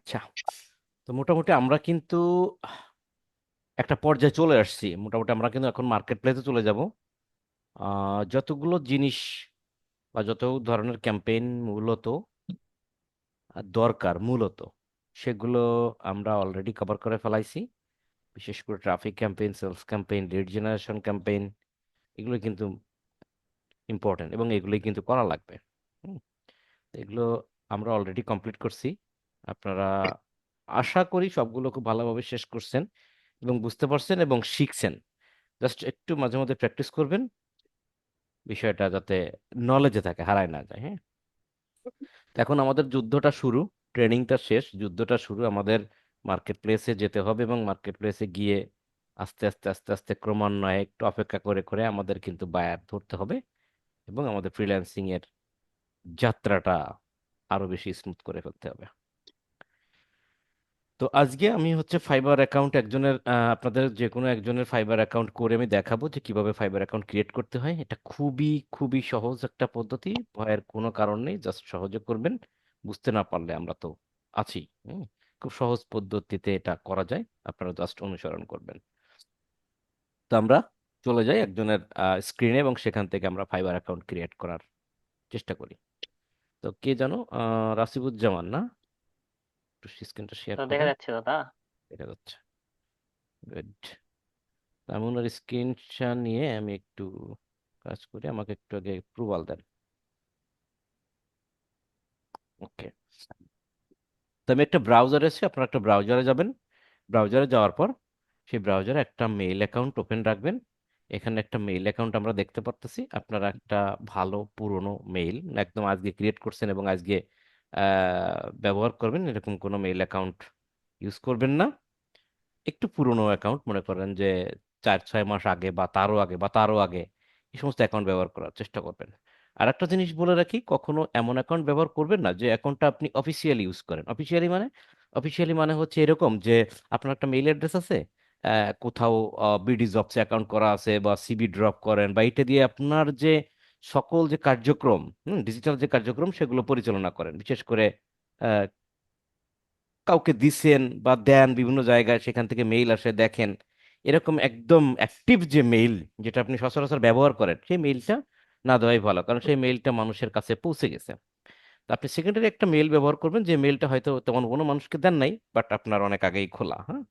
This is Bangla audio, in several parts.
আচ্ছা, তো মোটামুটি আমরা কিন্তু একটা পর্যায়ে চলে আসছি। মোটামুটি আমরা কিন্তু এখন মার্কেট প্লেসে চলে যাব। যতগুলো জিনিস বা যত ধরনের ক্যাম্পেইন মূলত দরকার মূলত সেগুলো আমরা অলরেডি কভার করে ফেলাইছি। বিশেষ করে traffic campaign, sales campaign, lead generation campaign, এগুলো কিন্তু ইম্পর্টেন্ট এবং এগুলোই কিন্তু করা লাগবে। হুম, তো এগুলো আমরা অলরেডি কমপ্লিট করছি। আপনারা আশা করি সবগুলো খুব ভালোভাবে শেষ করছেন এবং বুঝতে পারছেন এবং শিখছেন। জাস্ট একটু মাঝে মধ্যে প্র্যাকটিস করবেন, বিষয়টা যাতে নলেজে থাকে, হারায় না যায়। হ্যাঁ, তো এখন আমাদের যুদ্ধটা শুরু, ট্রেনিংটা শেষ, যুদ্ধটা শুরু। আমাদের মার্কেট প্লেসে যেতে হবে এবং মার্কেট প্লেসে গিয়ে আস্তে আস্তে আস্তে আস্তে ক্রমান্বয়ে একটু অপেক্ষা করে করে আমাদের কিন্তু বায়ার ধরতে হবে এবং আমাদের ফ্রিল্যান্সিং এর যাত্রাটা আরো বেশি স্মুথ করে ফেলতে হবে। তো আজকে আমি হচ্ছে ফাইবার অ্যাকাউন্ট একজনের আপনাদের যে কোনো একজনের ফাইবার অ্যাকাউন্ট করে আমি দেখাবো যে কিভাবে ফাইবার অ্যাকাউন্ট ক্রিয়েট করতে হয়। এটা খুবই খুবই সহজ একটা পদ্ধতি, ভয়ের কোনো কারণ নেই, জাস্ট সহজে করবেন। বুঝতে না পারলে আমরা তো আছি। হুম, খুব সহজ পদ্ধতিতে এটা করা যায়, আপনারা জাস্ট অনুসরণ করবেন। তো আমরা চলে যাই একজনের স্ক্রিনে এবং সেখান থেকে আমরা ফাইবার অ্যাকাউন্ট ক্রিয়েট করার চেষ্টা করি। তো কে জানো, রাসিবুজ্জামান না? একটু স্ক্রিনটা শেয়ার তো দেখা করেন। যাচ্ছে দাদা। এটা হচ্ছে গুড। আমি ওনার স্ক্রিনশট নিয়ে আমি একটু কাজ করি, আমাকে একটু আগে অ্যাপ্রুভাল দেন। ওকে, তো আমি একটা ব্রাউজারে আছি, আপনারা একটা ব্রাউজারে যাবেন। ব্রাউজারে যাওয়ার পর সেই ব্রাউজারে একটা মেইল অ্যাকাউন্ট ওপেন রাখবেন। এখানে একটা মেইল অ্যাকাউন্ট আমরা দেখতে পারতেছি। আপনারা একটা ভালো পুরনো মেইল, একদম আজকে ক্রিয়েট করছেন এবং আজকে ব্যবহার করবেন এরকম কোনো মেইল অ্যাকাউন্ট ইউজ করবেন না। একটু পুরনো অ্যাকাউন্ট, মনে করেন যে 4-6 মাস আগে বা তারও আগে বা তারও আগে, এই সমস্ত অ্যাকাউন্ট ব্যবহার করার চেষ্টা করবেন। আর একটা জিনিস বলে রাখি, কখনো এমন অ্যাকাউন্ট ব্যবহার করবেন না যে অ্যাকাউন্টটা আপনি অফিসিয়ালি ইউজ করেন। অফিসিয়ালি মানে হচ্ছে এরকম যে আপনার একটা মেইল অ্যাড্রেস আছে, কোথাও বিডি জবস অ্যাকাউন্ট করা আছে বা সিবি ড্রপ করেন, বা এটা দিয়ে আপনার যে সকল যে কার্যক্রম, ডিজিটাল যে কার্যক্রম সেগুলো পরিচালনা করেন। বিশেষ করে কাউকে দিছেন বা দেন বিভিন্ন জায়গায়, সেখান থেকে মেইল আসে দেখেন, এরকম একদম অ্যাক্টিভ যে মেইল, যেটা আপনি সচরাচর ব্যবহার করেন, সেই মেইলটা না দেওয়াই ভালো, কারণ সেই মেইলটা মানুষের কাছে পৌঁছে গেছে। তো আপনি সেকেন্ডারি একটা মেইল ব্যবহার করবেন, যে মেইলটা হয়তো তেমন কোনো মানুষকে দেন নাই, বাট আপনার অনেক আগেই খোলা। হ্যাঁ,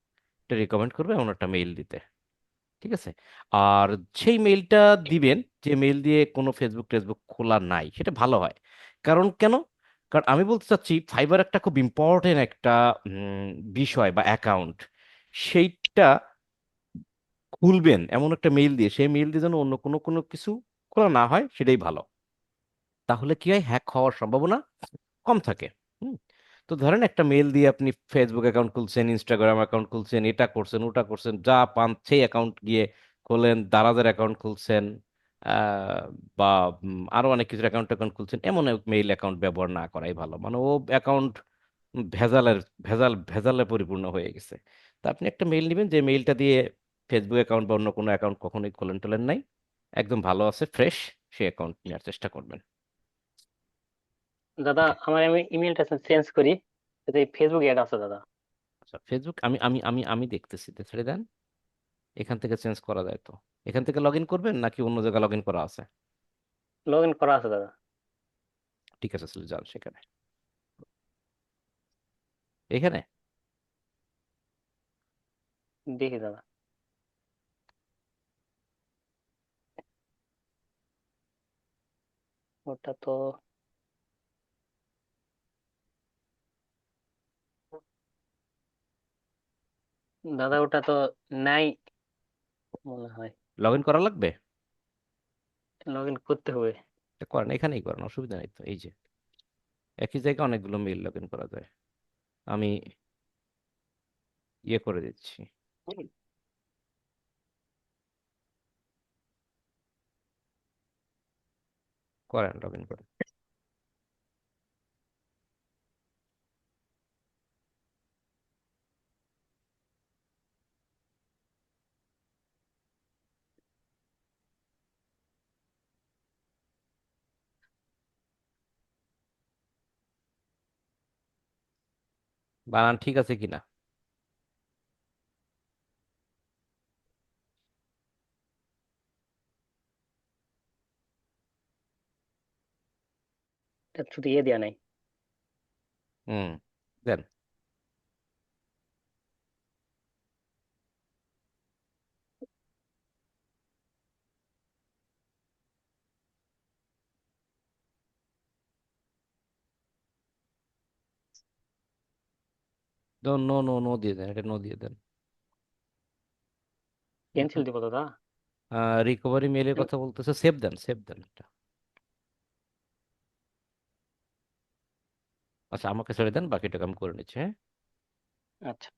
এটা রিকমেন্ড করবে এমন একটা মেইল দিতে। ঠিক আছে? আর সেই মেইলটা দিবেন যে মেইল দিয়ে কোনো ফেসবুক টেসবুক খোলা নাই, সেটা ভালো হয়। কারণ কেন? কারণ আমি বলতে চাচ্ছি ফাইবার একটা খুব ইম্পর্টেন্ট একটা বিষয় বা অ্যাকাউন্ট। সেইটা খুলবেন এমন একটা মেইল দিয়ে, সেই মেইল দিয়ে যেন অন্য কোনো কোনো কিছু খোলা না হয়, সেটাই ভালো। তাহলে কি হয়, হ্যাক হওয়ার সম্ভাবনা কম থাকে। হুম, তো ধরেন একটা মেল দিয়ে আপনি ফেসবুক অ্যাকাউন্ট খুলছেন, ইনস্টাগ্রাম অ্যাকাউন্ট খুলছেন, এটা করছেন ওটা করছেন, যা পান সেই অ্যাকাউন্ট গিয়ে খোলেন, দারাজের অ্যাকাউন্ট খুলছেন, আহ, বা আরো অনেক কিছু অ্যাকাউন্ট অ্যাকাউন্ট খুলছেন, এমন মেইল অ্যাকাউন্ট ব্যবহার না করাই ভালো। মানে ও অ্যাকাউন্ট ভেজালের ভেজালে পরিপূর্ণ হয়ে গেছে। তো আপনি একটা মেইল নেবেন যে মেইলটা দিয়ে ফেসবুক অ্যাকাউন্ট বা অন্য কোনো অ্যাকাউন্ট কখনোই খোলেন টোলেন নাই, একদম ভালো আছে, ফ্রেশ, সেই অ্যাকাউন্ট নেওয়ার চেষ্টা করবেন। দাদা ওকে, আমার আমি ইমেলটা চেঞ্জ করি, যাতে ফেসবুক অ্যাড আছে দাদা। আচ্ছা ফেসবুক আমি দেখতেছি, ছেড়ে দেন। এখান থেকে চেঞ্জ করা যায় তো? এখান থেকে লগ ইন করবেন নাকি অন্য জায়গায় লগ ইন করা আছে? লগ ইন করা আছে দাদা। ঠিক আছে, চলে যান সেখানে। এখানে দেখি দাদা। ওটা তো দাদা ওটা তো নাই মনে হয়। লগ ইন করা লাগবে। লগ ইন করতে হবে। এটা করেন, এখানেই করেন, অসুবিধা নেই তো। এই যে একই জায়গায় অনেকগুলো মেইল লগ ইন করা যায়। আমি ইয়ে করে দিচ্ছি, করেন, লগ ইন করেন। বানান ঠিক আছে কিনা? এটা শুধু ইয়ে দেয়া নাই। হুম, দেন। নো নো নো দিয়ে দেন, এটা নো দিয়ে দেন। ক্যান্সেল দিব দাদা। রিকভারি মেলের কথা বলতেছে, সেভ দেন, সেভ দেন এটা। আচ্ছা, আমাকে ছেড়ে দেন, বাকিটাকে আমি করে নিচ্ছি, হ্যাঁ। আচ্ছা।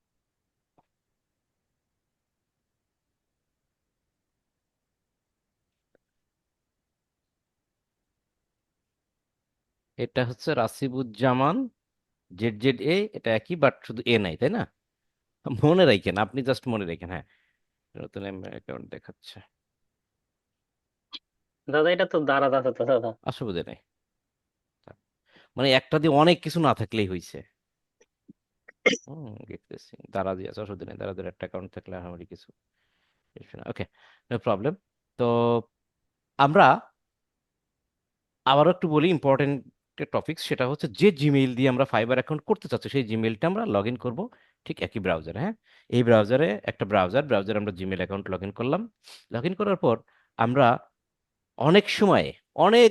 এটা হচ্ছে রাসিবুজ্জামান, জেড জেড এ, এটা একই, বাট শুধু এ নাই, তাই না? মনে রাখেন, আপনি জাস্ট মনে রাখেন, হ্যাঁ। নতুন অ্যাকাউন্ট দেখাচ্ছে। দাদা এটা তো দাঁড়াতে আছে তো দাদা। অসুবিধা নেই, মানে একটা দিয়ে অনেক কিছু না থাকলেই হয়েছে। হুম, দেখতেছি দাঁড়া দিয়ে আছে, অসুবিধা নেই, দাঁড়া দিয়ে একটা অ্যাকাউন্ট থাকলে আমারই কিছু। ওকে, নো প্রবলেম। তো আমরা আবারও একটু বলি ইম্পর্টেন্ট টপিক, সেটা হচ্ছে যে জিমেইল দিয়ে আমরা ফাইবার অ্যাকাউন্ট করতে চাচ্ছি সেই জিমেইলটা আমরা লগ ইন করবো ঠিক একই ব্রাউজারে, হ্যাঁ। এই ব্রাউজারে একটা ব্রাউজারে আমরা জিমেইল অ্যাকাউন্ট লগ ইন করলাম। লগ ইন করার পর আমরা অনেক সময়, অনেক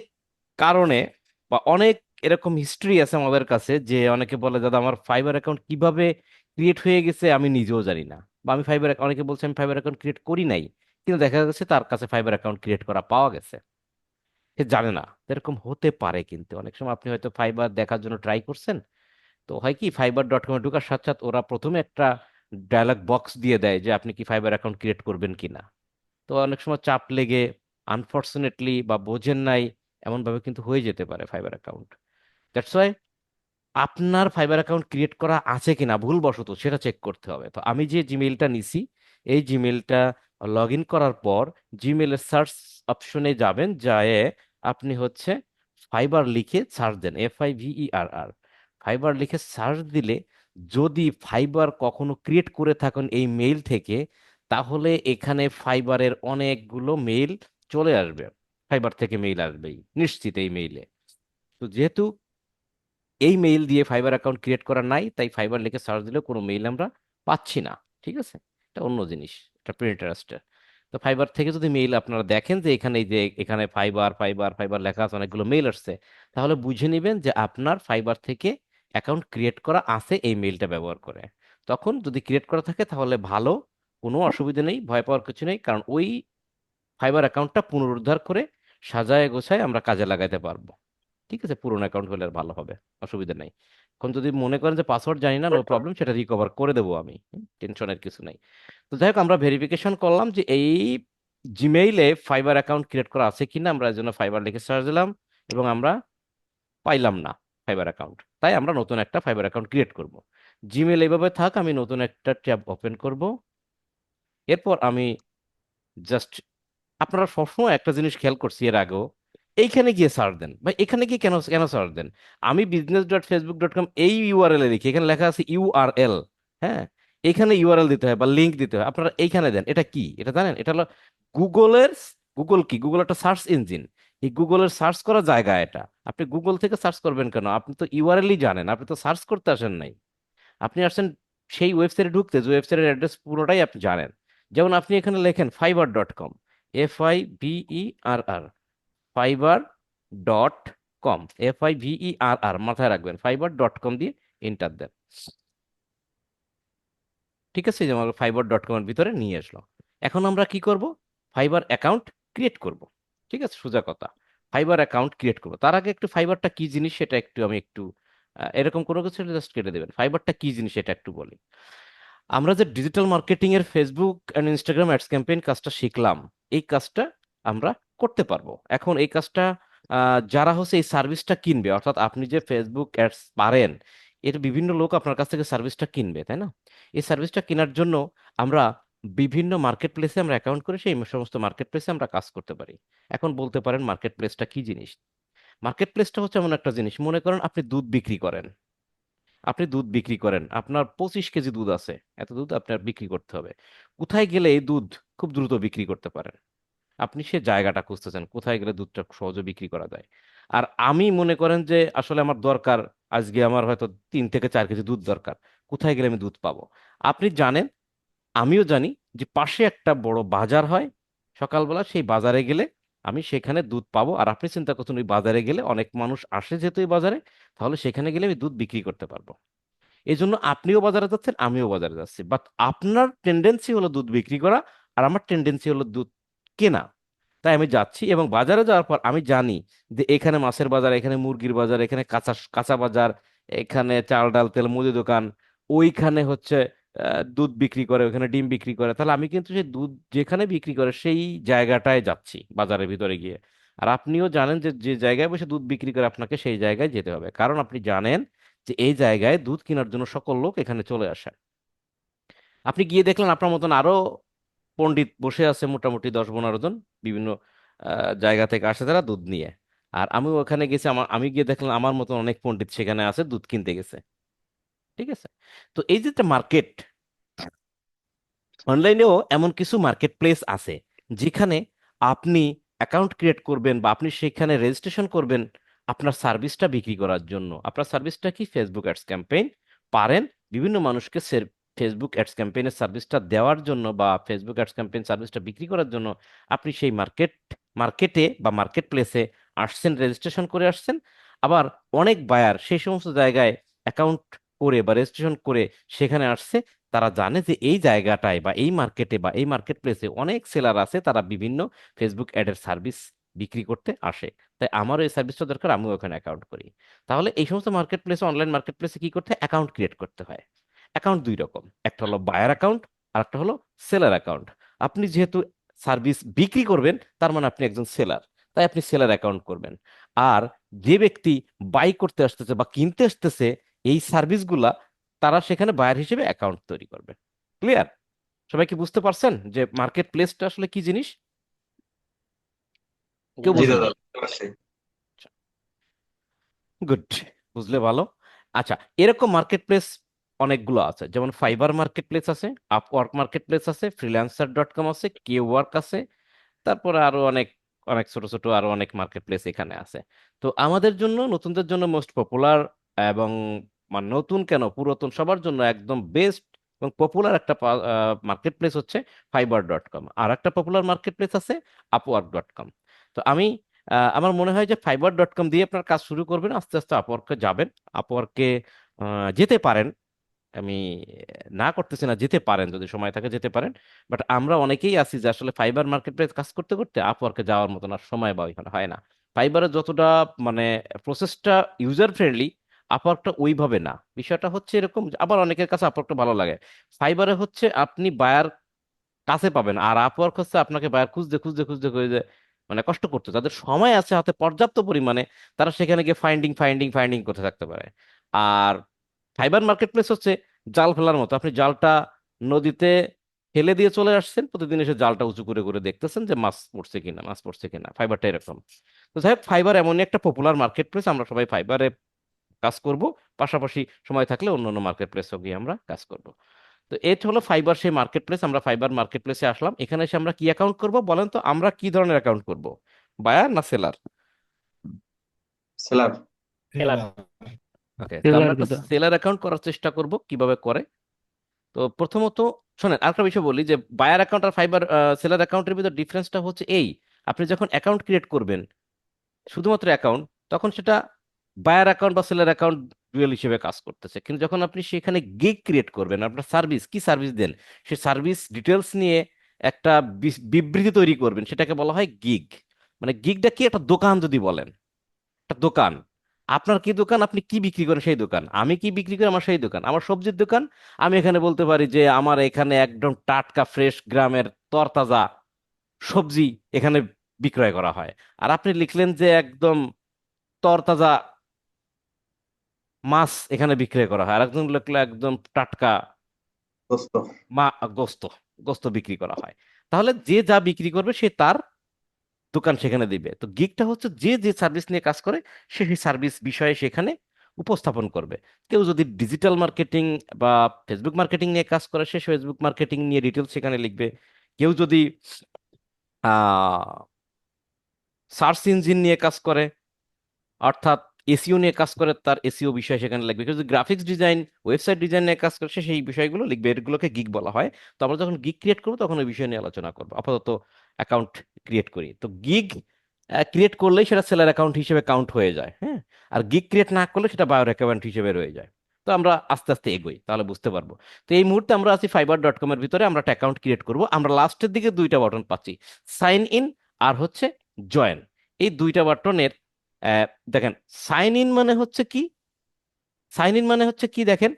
কারণে, বা অনেক এরকম হিস্ট্রি আছে আমাদের কাছে, যে অনেকে বলে দাদা আমার ফাইবার অ্যাকাউন্ট কিভাবে ক্রিয়েট হয়ে গেছে আমি নিজেও জানি না, বা আমি ফাইবার, অনেকে বলছে আমি ফাইবার অ্যাকাউন্ট ক্রিয়েট করি নাই, কিন্তু দেখা যাচ্ছে তার কাছে ফাইবার অ্যাকাউন্ট ক্রিয়েট করা পাওয়া গেছে, সে জানে না। এরকম হতে পারে, কিন্তু অনেক সময় আপনি হয়তো ফাইবার দেখার জন্য ট্রাই করছেন, তো হয় কি, ফাইবার.কম এ ঢোকার সাথে সাথে ওরা প্রথমে একটা ডায়ালগ বক্স দিয়ে দেয় যে আপনি কি ফাইবার অ্যাকাউন্ট ক্রিয়েট করবেন কিনা। তো অনেক সময় চাপ লেগে আনফরচুনেটলি বা বোঝেন নাই, এমন ভাবে কিন্তু হয়ে যেতে পারে ফাইবার অ্যাকাউন্ট। দ্যাটস ওয়াই আপনার ফাইবার অ্যাকাউন্ট ক্রিয়েট করা আছে কিনা ভুলবশত সেটা চেক করতে হবে। তো আমি যে জিমেইলটা নিছি, এই জিমেইলটা লগ ইন করার পর জিমেইলের সার্চ অপশনে যাবেন, যায় আপনি হচ্ছে ফাইবার লিখে সার্চ দেন, FIVERR। ফাইবার লিখে সার্চ দিলে যদি ফাইবার কখনো ক্রিয়েট করে থাকেন এই মেইল থেকে, তাহলে এখানে ফাইবারের অনেকগুলো মেইল চলে আসবে। ফাইবার থেকে মেইল আসবেই নিশ্চিত এই মেইলে। তো যেহেতু এই মেইল দিয়ে ফাইবার অ্যাকাউন্ট ক্রিয়েট করা নাই, তাই ফাইবার লিখে সার্চ দিলেও কোনো মেইল আমরা পাচ্ছি না। ঠিক আছে, এটা অন্য জিনিস, এটা প্রিন্টারেস্টে। তো ফাইবার থেকে যদি মেইল আপনারা দেখেন যে এখানে, এই যে এখানে ফাইবার ফাইবার ফাইবার লেখা আছে, অনেকগুলো মেইল আসছে, তাহলে বুঝে নেবেন যে আপনার ফাইবার থেকে অ্যাকাউন্ট ক্রিয়েট করা আছে এই মেইলটা ব্যবহার করে। তখন যদি ক্রিয়েট করা থাকে তাহলে ভালো, কোনো অসুবিধা নেই, ভয় পাওয়ার কিছু নেই, কারণ ওই ফাইবার অ্যাকাউন্টটা পুনরুদ্ধার করে সাজায় গোছায় আমরা কাজে লাগাইতে পারবো। ঠিক আছে, পুরোনো অ্যাকাউন্ট হলে আর ভালো হবে, অসুবিধা নাই। এখন যদি মনে করেন যে পাসওয়ার্ড জানি না, নো প্রবলেম, সেটা রিকভার করে দেবো আমি, টেনশনের কিছু নাই। তো যাই হোক, আমরা ভেরিফিকেশন করলাম যে এই জিমেইলে ফাইবার অ্যাকাউন্ট ক্রিয়েট করা আছে কিনা, আমরা এর জন্য ফাইবার লিখে সার্চ দিলাম, এবং আমরা পাইলাম না ফাইবার অ্যাকাউন্ট, তাই আমরা নতুন একটা ফাইবার অ্যাকাউন্ট ক্রিয়েট করব। জিমেইল এইভাবে থাক, আমি নতুন একটা ট্যাব ওপেন করব। এরপর আমি জাস্ট, আপনারা সবসময় একটা জিনিস খেয়াল করছি এর আগেও, এইখানে গিয়ে সার্চ দেন, ভাই এখানে গিয়ে কেন কেন সার্চ দেন? আমি business.facebook.com এই ইউআরএল এ লিখি, এখানে লেখা আছে ইউআরএল, হ্যাঁ, এখানে ইউআরএল দিতে হয় বা লিংক দিতে হয়, আপনারা এইখানে দেন। এটা কি, এটা জানেন? এটা হলো গুগলের, গুগল কি, গুগল একটা সার্চ ইঞ্জিন, এই গুগলের সার্চ করা জায়গা এটা। আপনি গুগল থেকে সার্চ করবেন কেন? আপনি তো ইউআরএলই জানেন, আপনি তো সার্চ করতে আসেন নাই, আপনি আসছেন সেই ওয়েবসাইটে ঢুকতে, যে ওয়েবসাইটের অ্যাড্রেস পুরোটাই আপনি জানেন। যেমন আপনি এখানে লেখেন fiverr.com, FIBERR, fiverr.com, FIVERR, মাথায় রাখবেন, fiverr.com দিয়ে এন্টার দেন। ঠিক আছে, যে আমার fiverr.com এর ভিতরে নিয়ে আসলো। এখন আমরা কি করব? ফাইবার অ্যাকাউন্ট ক্রিয়েট করব। ঠিক আছে, সোজা কথা, ফাইবার অ্যাকাউন্ট ক্রিয়েট করব। তার আগে একটু ফাইবারটা কি জিনিস সেটা একটু আমি একটু, এরকম কোনো কিছু জাস্ট কেটে দেবেন, ফাইবারটা কি জিনিস এটা একটু বলি। আমরা যে ডিজিটাল মার্কেটিং এর Facebook and Instagram ads campaign কাজটা শিখলাম, এই কাজটা আমরা করতে পারবো। এখন এই কাজটা যারা হচ্ছে এই সার্ভিসটা কিনবে, অর্থাৎ আপনি যে ফেসবুক অ্যাডস পারেন, এর বিভিন্ন লোক আপনার কাছ থেকে সার্ভিসটা কিনবে, তাই না? এই সার্ভিসটা কেনার জন্য আমরা বিভিন্ন মার্কেট প্লেসে আমরা অ্যাকাউন্ট করে সেই সমস্ত মার্কেট প্লেসে আমরা কাজ করতে পারি। এখন বলতে পারেন মার্কেট প্লেসটা কি জিনিস? মার্কেট প্লেসটা হচ্ছে এমন একটা জিনিস, মনে করেন আপনি দুধ বিক্রি করেন, আপনি দুধ বিক্রি করেন, আপনার 25 কেজি দুধ আছে, এত দুধ আপনার বিক্রি করতে হবে। কোথায় গেলে এই দুধ খুব দ্রুত বিক্রি করতে পারেন? আপনি সে জায়গাটা খুঁজতেছেন কোথায় গেলে দুধটা সহজে বিক্রি করা যায়। আর আমি মনে করেন যে আসলে আমার দরকার, আজকে আমার হয়তো 3 থেকে 4 কেজি দুধ দরকার, কোথায় গেলে আমি দুধ পাবো? আপনি জানেন, আমিও জানি যে পাশে একটা বড় বাজার হয়, সকালবেলা সেই বাজারে গেলে আমি সেখানে দুধ পাবো। আর আপনি চিন্তা করছেন ওই বাজারে গেলে অনেক মানুষ আসে যেহেতু এই বাজারে, তাহলে সেখানে গেলে আমি দুধ বিক্রি করতে পারবো। এই জন্য আপনিও বাজারে যাচ্ছেন, আমিও বাজারে যাচ্ছি, বাট আপনার টেন্ডেন্সি হলো দুধ বিক্রি করা, আর আমার টেন্ডেন্সি হলো দুধ কেনা। তাই আমি যাচ্ছি এবং বাজারে যাওয়ার পর আমি জানি যে এখানে মাছের বাজার, এখানে মুরগির বাজার, এখানে কাঁচা কাঁচা বাজার, এখানে চাল ডাল তেল মুদি দোকান, ওইখানে হচ্ছে দুধ বিক্রি করে, ওইখানে ডিম বিক্রি করে। তাহলে আমি কিন্তু সেই দুধ যেখানে বিক্রি করে সেই জায়গাটায় যাচ্ছি বাজারের ভিতরে গিয়ে। আর আপনিও জানেন যে যে জায়গায় বসে দুধ বিক্রি করে আপনাকে সেই জায়গায় যেতে হবে, কারণ আপনি জানেন যে এই জায়গায় দুধ কেনার জন্য সকল লোক এখানে চলে আসে। আপনি গিয়ে দেখলেন আপনার মতন আরো পণ্ডিত বসে আছে, মোটামুটি 10-15 জন, বিভিন্ন জায়গা থেকে আসে তারা দুধ নিয়ে। আর আমি ওখানে গেছি, আমি গিয়ে দেখলাম আমার মতন অনেক পণ্ডিত সেখানে আছে, দুধ কিনতে গেছে। ঠিক আছে? তো এই যে একটা মার্কেট, অনলাইনেও এমন কিছু মার্কেট প্লেস আছে যেখানে আপনি অ্যাকাউন্ট ক্রিয়েট করবেন বা আপনি সেখানে রেজিস্ট্রেশন করবেন আপনার সার্ভিসটা বিক্রি করার জন্য। আপনার সার্ভিসটা কি? Facebook ads campaign. পারেন বিভিন্ন মানুষকে ফেসবুক অ্যাডস ক্যাম্পেইনের সার্ভিসটা দেওয়ার জন্য বা ফেসবুক অ্যাডস ক্যাম্পেইন সার্ভিসটা বিক্রি করার জন্য আপনি সেই মার্কেটে বা মার্কেট প্লেসে আসছেন, রেজিস্ট্রেশন করে আসছেন। আবার অনেক বায়ার সেই সমস্ত জায়গায় অ্যাকাউন্ট করে বা রেজিস্ট্রেশন করে সেখানে আসছে। তারা জানে যে এই জায়গাটায় বা এই মার্কেটে বা এই মার্কেট প্লেসে অনেক সেলার আছে, তারা বিভিন্ন ফেসবুক অ্যাডের সার্ভিস বিক্রি করতে আসে। তাই আমারও এই সার্ভিসটা দরকার, আমিও ওখানে অ্যাকাউন্ট করি। তাহলে এই সমস্ত মার্কেট প্লেসে, অনলাইন মার্কেট প্লেসে কি করতে হয়? অ্যাকাউন্ট ক্রিয়েট করতে হয়। অ্যাকাউন্ট দুই রকম, একটা হলো বায়ার অ্যাকাউন্ট আর একটা হলো সেলার অ্যাকাউন্ট। আপনি যেহেতু সার্ভিস বিক্রি করবেন, তার মানে আপনি একজন সেলার, তাই আপনি সেলার অ্যাকাউন্ট করবেন। আর যে ব্যক্তি বাই করতে আসতেছে বা কিনতে আসতেছে এই সার্ভিসগুলা, তারা সেখানে বায়ার হিসেবে অ্যাকাউন্ট তৈরি করবে। ক্লিয়ার? সবাই কি বুঝতে পারছেন যে মার্কেট প্লেসটা আসলে কি জিনিস? কেউ জি জি বোঝেন দাদা, নাই? বুঝতে পারছি। গুড, বুঝলে ভালো। আচ্ছা, এরকম মার্কেট প্লেস অনেকগুলো আছে, যেমন ফাইবার মার্কেট প্লেস আছে, আপওয়ার্ক মার্কেট প্লেস আছে, ফ্রিল্যান্সার.কম আছে, কেওয়ার্ক আছে, তারপরে আরো অনেক অনেক ছোট ছোট আরো অনেক মার্কেট প্লেস এখানে আছে। তো আমাদের জন্য, নতুনদের জন্য মোস্ট পপুলার এবং মানে নতুন কেন, পুরাতন সবার জন্য একদম বেস্ট এবং পপুলার একটা মার্কেট প্লেস হচ্ছে ফাইবার.কম। আর একটা পপুলার মার্কেট প্লেস আছে আপওয়ার্ক.কম। তো আমি আমার মনে হয় যে ফাইবার.কম দিয়ে আপনার কাজ শুরু করবেন, আস্তে আস্তে আপওয়ার্কে যাবেন। আপওয়ার্কে যেতে পারেন, আমি না করতেছি না, যেতে পারেন, যদি সময় থাকে যেতে পারেন। বাট আমরা অনেকেই আছি যে আসলে ফাইবার মার্কেট প্লেস কাজ করতে করতে আপওয়ার্কে যাওয়ার মতন আর সময় বা ওইখানে হয় না। ফাইবারে যতটা মানে প্রসেসটা ইউজার ফ্রেন্ডলি, আপওয়ার্কটা ওইভাবে না। বিষয়টা হচ্ছে এরকম যে আবার অনেকের কাছে আপওয়ার্কটা ভালো লাগে। ফাইবারে হচ্ছে আপনি বায়ার কাছে পাবেন, আর আপওয়ার্ক হচ্ছে আপনাকে বায়ার খুঁজতে খুঁজতে খুঁজতে খুঁজতে মানে কষ্ট করতে, তাদের সময় আছে হাতে পর্যাপ্ত পরিমাণে, তারা সেখানে গিয়ে ফাইন্ডিং ফাইন্ডিং ফাইন্ডিং করতে থাকতে পারে। আর ফাইবার মার্কেট প্লেস হচ্ছে জাল ফেলার মতো, আপনি জালটা নদীতে ফেলে দিয়ে চলে আসছেন, প্রতিদিন এসে জালটা উঁচু করে করে দেখতেছেন যে মাছ পড়ছে কিনা, মাছ পড়ছে কিনা। ফাইবারটা এরকম। তো যাই হোক, ফাইবার এমনই একটা পপুলার মার্কেট প্লেস, আমরা সবাই ফাইবারে কাজ করব, পাশাপাশি সময় থাকলে অন্য অন্য মার্কেট প্লেসও গিয়ে আমরা কাজ করব। তো এটা হলো ফাইবার সেই মার্কেট প্লেস। আমরা ফাইবার মার্কেট প্লেসে আসলাম, এখানে এসে আমরা কি অ্যাকাউন্ট করব বলেন তো? আমরা কি ধরনের অ্যাকাউন্ট করব, বায়ার না সেলার? সেলার। সেলার। ওকে, তো আমরা সেলার একটা দাদা। সেলার অ্যাকাউন্ট করার চেষ্টা করব, কিভাবে করে। তো প্রথমত শোনেন, আরেকটা বিষয় বলি যে বায়ার অ্যাকাউন্ট আর ফাইবার সেলার অ্যাকাউন্টের ভিতর ডিফারেন্সটা হচ্ছে এই, আপনি যখন অ্যাকাউন্ট ক্রিয়েট করবেন শুধুমাত্র অ্যাকাউন্ট, তখন সেটা বায়ার অ্যাকাউন্ট বা সেলার অ্যাকাউন্ট ডুয়েল হিসেবে কাজ করতেছে। কিন্তু যখন আপনি সেখানে গিগ ক্রিয়েট করবেন, আপনার সার্ভিস কি সার্ভিস দেন সেই সার্ভিস ডিটেলস নিয়ে একটা বিবৃতি তৈরি করবেন, সেটাকে বলা হয় গিগ। মানে গিগটা কি? একটা দোকান যদি বলেন, একটা দোকান। আপনার কি দোকান, আপনি কি বিক্রি করেন সেই দোকান, আমি কি বিক্রি করি আমার সেই দোকান, আমার সবজির দোকান। আমি এখানে বলতে পারি যে আমার এখানে একদম টাটকা ফ্রেশ গ্রামের তরতাজা সবজি এখানে বিক্রয় করা হয়। আর আপনি লিখলেন যে একদম তরতাজা মাছ এখানে বিক্রয় করা হয়, আর একজন লিখলো একদম টাটকা দোস্ত। মা গোস্ত গোস্ত বিক্রি করা হয়। তাহলে যে যা বিক্রি করবে সে তার দোকান সেখানে দিবে। তো গিগটা হচ্ছে যে যে সার্ভিস নিয়ে কাজ করে সে সেই সার্ভিস বিষয়ে সেখানে উপস্থাপন করবে। কেউ যদি ডিজিটাল মার্কেটিং বা ফেসবুক মার্কেটিং নিয়ে কাজ করে, সে ফেসবুক মার্কেটিং নিয়ে ডিটেলস সেখানে লিখবে। কেউ যদি সার্চ ইঞ্জিন নিয়ে কাজ করে, অর্থাৎ এসইও নিয়ে কাজ করে, তার এসইও বিষয় সেখানে লিখবে। কেউ যদি গ্রাফিক্স ডিজাইন, ওয়েবসাইট ডিজাইন নিয়ে কাজ করে, সে সেই বিষয়গুলো লিখবে। এগুলোকে গিগ বলা হয়। তো আমরা যখন গিগ ক্রিয়েট করবো তখন ওই বিষয় নিয়ে আলোচনা করবো। আপাতত অ্যাকাউন্ট ক্রিয়েট করি। তো গিগ ক্রিয়েট করলেই সেটা সেলার অ্যাকাউন্ট হিসেবে কাউন্ট হয়ে যায়, হ্যাঁ। আর গিগ ক্রিয়েট না করলে সেটা বায়ার অ্যাকাউন্ট হিসেবে রয়ে যায়। তো আমরা আস্তে আস্তে এগোই, তাহলে বুঝতে পারবো। তো এই মুহূর্তে আমরা আছি fiverr.com এর ভিতরে। আমরা একটা অ্যাকাউন্ট ক্রিয়েট করব। আমরা লাস্টের দিকে দুইটা বাটন পাচ্ছি, সাইন ইন আর হচ্ছে জয়েন। এই দুইটা বাটনের দেখেন, সাইন ইন মানে হচ্ছে কি, সাইন ইন মানে হচ্ছে কি দেখেন,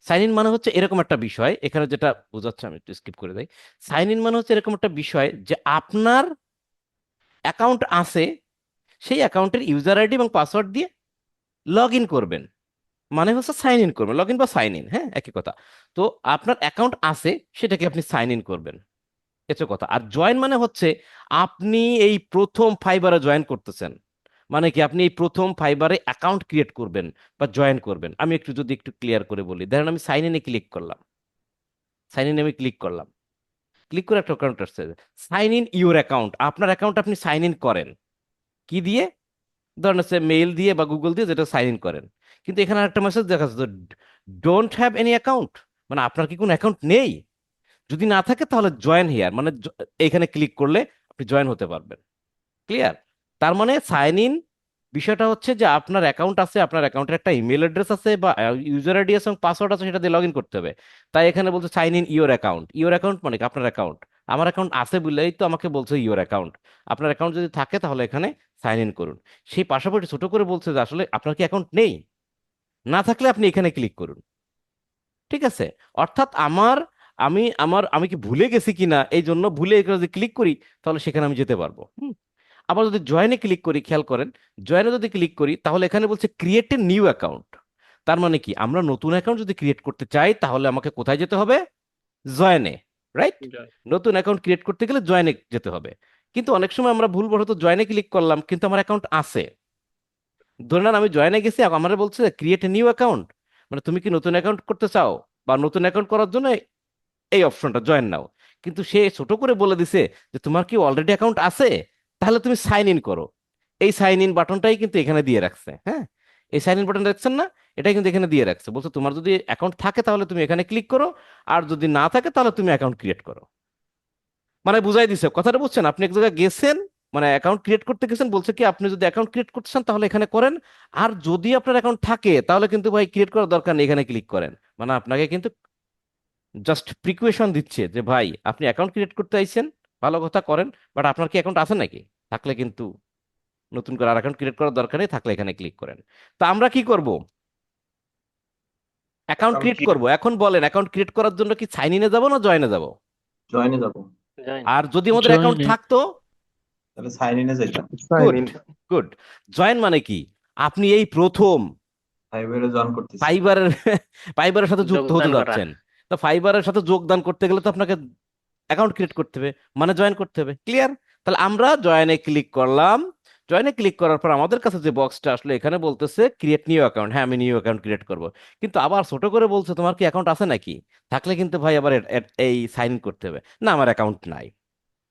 সাইন ইন মানে হচ্ছে এরকম একটা বিষয়, এখানে যেটা বোঝাচ্ছে আমি একটু স্কিপ করে দেই। সাইন ইন মানে হচ্ছে এরকম একটা বিষয় যে আপনার অ্যাকাউন্ট আছে, সেই অ্যাকাউন্টের ইউজার আইডি এবং পাসওয়ার্ড দিয়ে লগ ইন করবেন। মানে হচ্ছে সাইন ইন করবেন, লগ ইন বা সাইন ইন, হ্যাঁ একই কথা। তো আপনার অ্যাকাউন্ট আছে, সেটাকে আপনি সাইন ইন করবেন, এত কথা। আর জয়েন মানে হচ্ছে আপনি এই প্রথম ফাইবারে জয়েন করতেছেন। মানে কি, আপনি এই প্রথম ফাইবারে অ্যাকাউন্ট ক্রিয়েট করবেন বা জয়েন করবেন। আমি একটু যদি একটু ক্লিয়ার করে বলি, ধরেন আমি সাইন ইনে ক্লিক করলাম, সাইন ইন আমি ক্লিক করলাম, ক্লিক করে একটা অ্যাকাউন্ট আসছে। সাইন ইন ইউর অ্যাকাউন্ট, আপনার অ্যাকাউন্ট আপনি সাইন ইন করেন কি দিয়ে? ধরেন হচ্ছে মেইল দিয়ে বা গুগল দিয়ে, যেটা সাইন ইন করেন। কিন্তু এখানে একটা মেসেজ দেখা যাচ্ছে, ডোন্ট হ্যাভ এনি অ্যাকাউন্ট, মানে আপনার কি কোনো অ্যাকাউন্ট নেই? যদি না থাকে তাহলে জয়েন হিয়ার, মানে এখানে ক্লিক করলে আপনি জয়েন হতে পারবেন। ক্লিয়ার? তার মানে সাইন ইন বিষয়টা হচ্ছে যে আপনার অ্যাকাউন্ট আছে, আপনার অ্যাকাউন্টের একটা ইমেল অ্যাড্রেস আছে বা ইউজার আইডি আছে এবং পাসওয়ার্ড আছে, সেটা দিয়ে লগ ইন করতে হবে। তাই এখানে বলছে sign in your account. Your account মানে কি? আপনার অ্যাকাউন্ট। আমার অ্যাকাউন্ট আছে বললেই তো আমাকে বলছে ইওর অ্যাকাউন্ট। আপনার অ্যাকাউন্ট যদি থাকে তাহলে এখানে সাইন ইন করুন। সেই পাশাপাশি ছোট করে বলছে যে আসলে আপনার কি অ্যাকাউন্ট নেই? না থাকলে আপনি এখানে ক্লিক করুন। ঠিক আছে? অর্থাৎ আমি কি ভুলে গেছি কিনা, এই জন্য ভুলে এখানে যদি ক্লিক করি তাহলে সেখানে আমি যেতে পারবো। আবার যদি জয়েনে ক্লিক করি, খেয়াল করেন, জয়েনে যদি ক্লিক করি তাহলে এখানে বলছে ক্রিয়েট এ নিউ অ্যাকাউন্ট। তার মানে কি, আমরা নতুন অ্যাকাউন্ট যদি ক্রিয়েট করতে চাই তাহলে আমাকে কোথায় যেতে হবে? জয়েনে, রাইট? জয়। নতুন অ্যাকাউন্ট ক্রিয়েট করতে গেলে জয়েনে যেতে হবে। কিন্তু অনেক সময় আমরা ভুলবশত জয়েনে ক্লিক করলাম কিন্তু আমার অ্যাকাউন্ট আছে। ধরে নেন আমি জয়েনে গেছি, আমার বলছে ক্রিয়েট এ নিউ অ্যাকাউন্ট, মানে তুমি কি নতুন অ্যাকাউন্ট করতে চাও? বা নতুন অ্যাকাউন্ট করার জন্য এই অপশনটা জয়েন নাও। কিন্তু সে ছোট করে বলে দিছে যে তোমার কি অলরেডি অ্যাকাউন্ট আছে, তাহলে তুমি সাইন ইন করো। এই সাইন ইন বাটনটাই কিন্তু এখানে দিয়ে রাখছে, হ্যাঁ। এই সাইন ইন বাটন দেখছেন না? এটা কিন্তু এখানে দিয়ে রাখছে, বলছে তোমার যদি অ্যাকাউন্ট থাকে তাহলে তুমি এখানে ক্লিক করো, আর যদি না থাকে তাহলে তুমি অ্যাকাউন্ট ক্রিয়েট করো। মানে বুঝাই দিছে, কথাটা বুঝছেন? আপনি এক জায়গায় গেছেন, মানে অ্যাকাউন্ট ক্রিয়েট করতে গেছেন, বলছে কি আপনি যদি অ্যাকাউন্ট ক্রিয়েট করতে চান তাহলে এখানে করেন, আর যদি আপনার অ্যাকাউন্ট থাকে তাহলে কিন্তু ভাই ক্রিয়েট করার দরকার নেই, এখানে ক্লিক করেন। মানে আপনাকে কিন্তু জাস্ট প্রিকুয়েশন দিচ্ছে যে ভাই আপনি অ্যাকাউন্ট ক্রিয়েট করতে আইছেন, ভালো কথা করেন, বাট আপনার কি অ্যাকাউন্ট আছে নাকি? থাকলে কিন্তু নতুন করে আর অ্যাকাউন্ট ক্রিয়েট করার দরকার নেই, থাকলে এখানে ক্লিক করেন। তো আমরা কি করব? অ্যাকাউন্ট অ্যাকাউন্ট ক্রিয়েট ক্রিয়েট করব। এখন বলেন, অ্যাকাউন্ট ক্রিয়েট করার জন্য কি সাইন ইনে যাব না জয়েনে যাব? জয়েনে যাব। জয়েন। আর যদি আমাদের অ্যাকাউন্ট জয়েনে। থাকতো? তাহলে সাইন ইনে যাইতাম। Good, good. জয়েন মানে কি, আপনি এই প্রথম ফাইবারে জয়েন করতেছি। ফাইবারের ফাইবারের সাথে যুক্ত হতে যোগদান করা। যাচ্ছেন। তো ফাইবারের সাথে যোগদান করতে গেলে তো আপনাকে অ্যাকাউন্ট ক্রিয়েট করতে হবে, মানে জয়েন করতে হবে। ক্লিয়ার? তাহলে আমরা জয়েনে ক্লিক করলাম। জয়েনে ক্লিক করার পর আমাদের কাছে যে বক্সটা আসলো, এখানে বলতেছে ক্রিয়েট নিউ অ্যাকাউন্ট। হ্যাঁ, আমি নিউ অ্যাকাউন্ট ক্রিয়েট করব। কিন্তু আবার ছোট করে বলছে তোমার কি অ্যাকাউন্ট আছে নাকি? থাকলে কিন্তু ভাই আবার এই সাইন ইন করতে হবে। না, আমার অ্যাকাউন্ট নাই,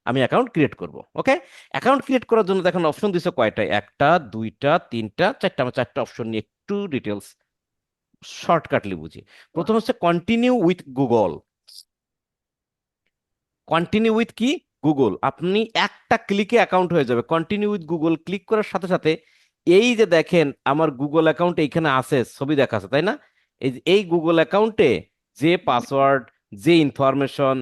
আমি অ্যাকাউন্ট ক্রিয়েট করব। ওকে? অ্যাকাউন্ট ক্রিয়েট করার জন্য দেখেন অপশন দিছে কয়টা, একটা, দুইটা, তিনটা, চারটা। আমরা চারটা অপশন নিয়ে একটু ডিটেলস শর্টকাটলি বুঝি। প্রথম হচ্ছে continue with Google. Continue with কি? গুগল। আপনি একটা ক্লিকে অ্যাকাউন্ট হয়ে যাবে। কন্টিনিউ উইথ গুগল ক্লিক করার সাথে সাথে এই যে দেখেন আমার গুগল অ্যাকাউন্ট এইখানে আছে, ছবি দেখাচ্ছে তাই না? এই গুগল অ্যাকাউন্টে যে পাসওয়ার্ড, যে ইনফরমেশন,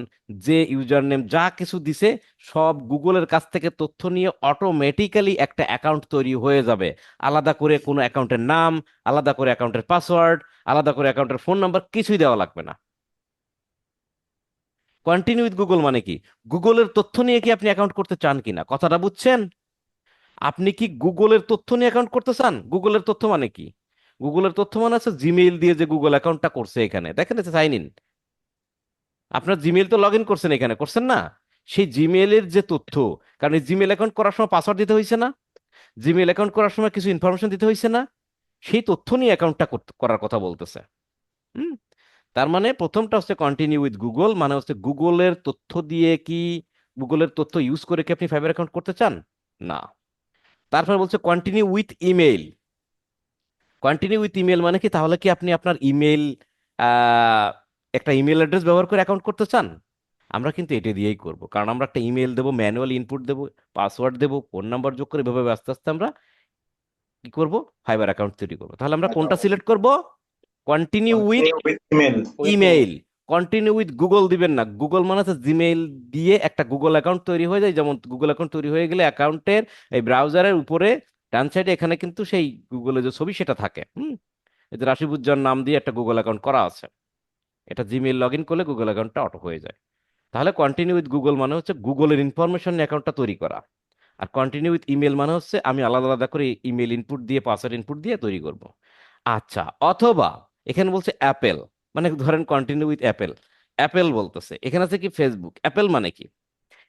যে ইউজার নেম, যা কিছু দিছে, সব গুগলের কাছ থেকে তথ্য নিয়ে অটোমেটিক্যালি একটা অ্যাকাউন্ট তৈরি হয়ে যাবে। আলাদা করে কোনো অ্যাকাউন্টের নাম, আলাদা করে অ্যাকাউন্টের পাসওয়ার্ড, আলাদা করে অ্যাকাউন্টের ফোন নাম্বার কিছুই দেওয়া লাগবে না। কন্টিনিউ উইথ গুগল মানে কি, গুগলের তথ্য নিয়ে কি আপনি অ্যাকাউন্ট করতে চান কিনা, কথাটা বুঝছেন? আপনি কি গুগলের তথ্য নিয়ে অ্যাকাউন্ট করতে চান? গুগলের তথ্য মানে কি? গুগলের তথ্য মানে আছে জিমেইল দিয়ে যে গুগল অ্যাকাউন্টটা করছে, এখানে দেখেন সাইন ইন। আপনার জিমেইল তো লগ ইন করছেন, এখানে করছেন না? সেই জিমেইলের যে তথ্য, কারণ এই জিমেইল অ্যাকাউন্ট করার সময় পাসওয়ার্ড দিতে হয়েছে না? জিমেইল অ্যাকাউন্ট করার সময় কিছু ইনফরমেশন দিতে হয়েছে না? সেই তথ্য নিয়ে অ্যাকাউন্টটা করার কথা বলতেছে। হুম। তার মানে প্রথমটা হচ্ছে কন্টিনিউ উইথ গুগল, মানে হচ্ছে গুগলের তথ্য দিয়ে কি, গুগলের তথ্য ইউজ করে কি আপনি ফাইবার অ্যাকাউন্ট করতে চান? না। তারপর বলছে continue with email. Continue with email মানে কি, তাহলে কি আপনি আপনার ইমেল, একটা ইমেল অ্যাড্রেস ব্যবহার করে অ্যাকাউন্ট করতে চান? আমরা কিন্তু এটা দিয়েই করব, কারণ আমরা একটা ইমেল দেবো, ম্যানুয়াল ইনপুট দেবো, পাসওয়ার্ড দেবো, ফোন নাম্বার যোগ করে এভাবে আস্তে আস্তে আমরা কি করব, ফাইবার অ্যাকাউন্ট তৈরি করবো। তাহলে আমরা কোনটা সিলেক্ট করব? Continue with continue with email. With email. Continue with Google দিবেন না। গুগল মানে হচ্ছে জিমেইল দিয়ে একটা গুগল অ্যাকাউন্ট তৈরি হয়ে যায়, যেমন গুগল অ্যাকাউন্ট তৈরি হয়ে গেলে অ্যাকাউন্টের এই ব্রাউজারের উপরে ডান সাইডে এখানে কিন্তু সেই গুগলের যে ছবি সেটা থাকে। এই যে রাশিবুজ্জার নাম দিয়ে একটা গুগল অ্যাকাউন্ট করা আছে, এটা জিমেইল লগ ইন করলে গুগল অ্যাকাউন্টটা অটো হয়ে যায়। তাহলে কন্টিনিউ উইথ গুগল মানে হচ্ছে গুগলের ইনফরমেশন নিয়ে অ্যাকাউন্টটা তৈরি করা। আর কন্টিনিউ উইথ ইমেল মানে হচ্ছে আমি আলাদা আলাদা করে ইমেল ইনপুট দিয়ে, পাসওয়ার্ড ইনপুট দিয়ে তৈরি করব। আচ্ছা, অথবা এখানে বলছে অ্যাপেল, মানে ধরেন কন্টিনিউ উইথ অ্যাপেল। অ্যাপেল বলতেছে, এখানে আছে কি ফেসবুক। অ্যাপেল মানে কি?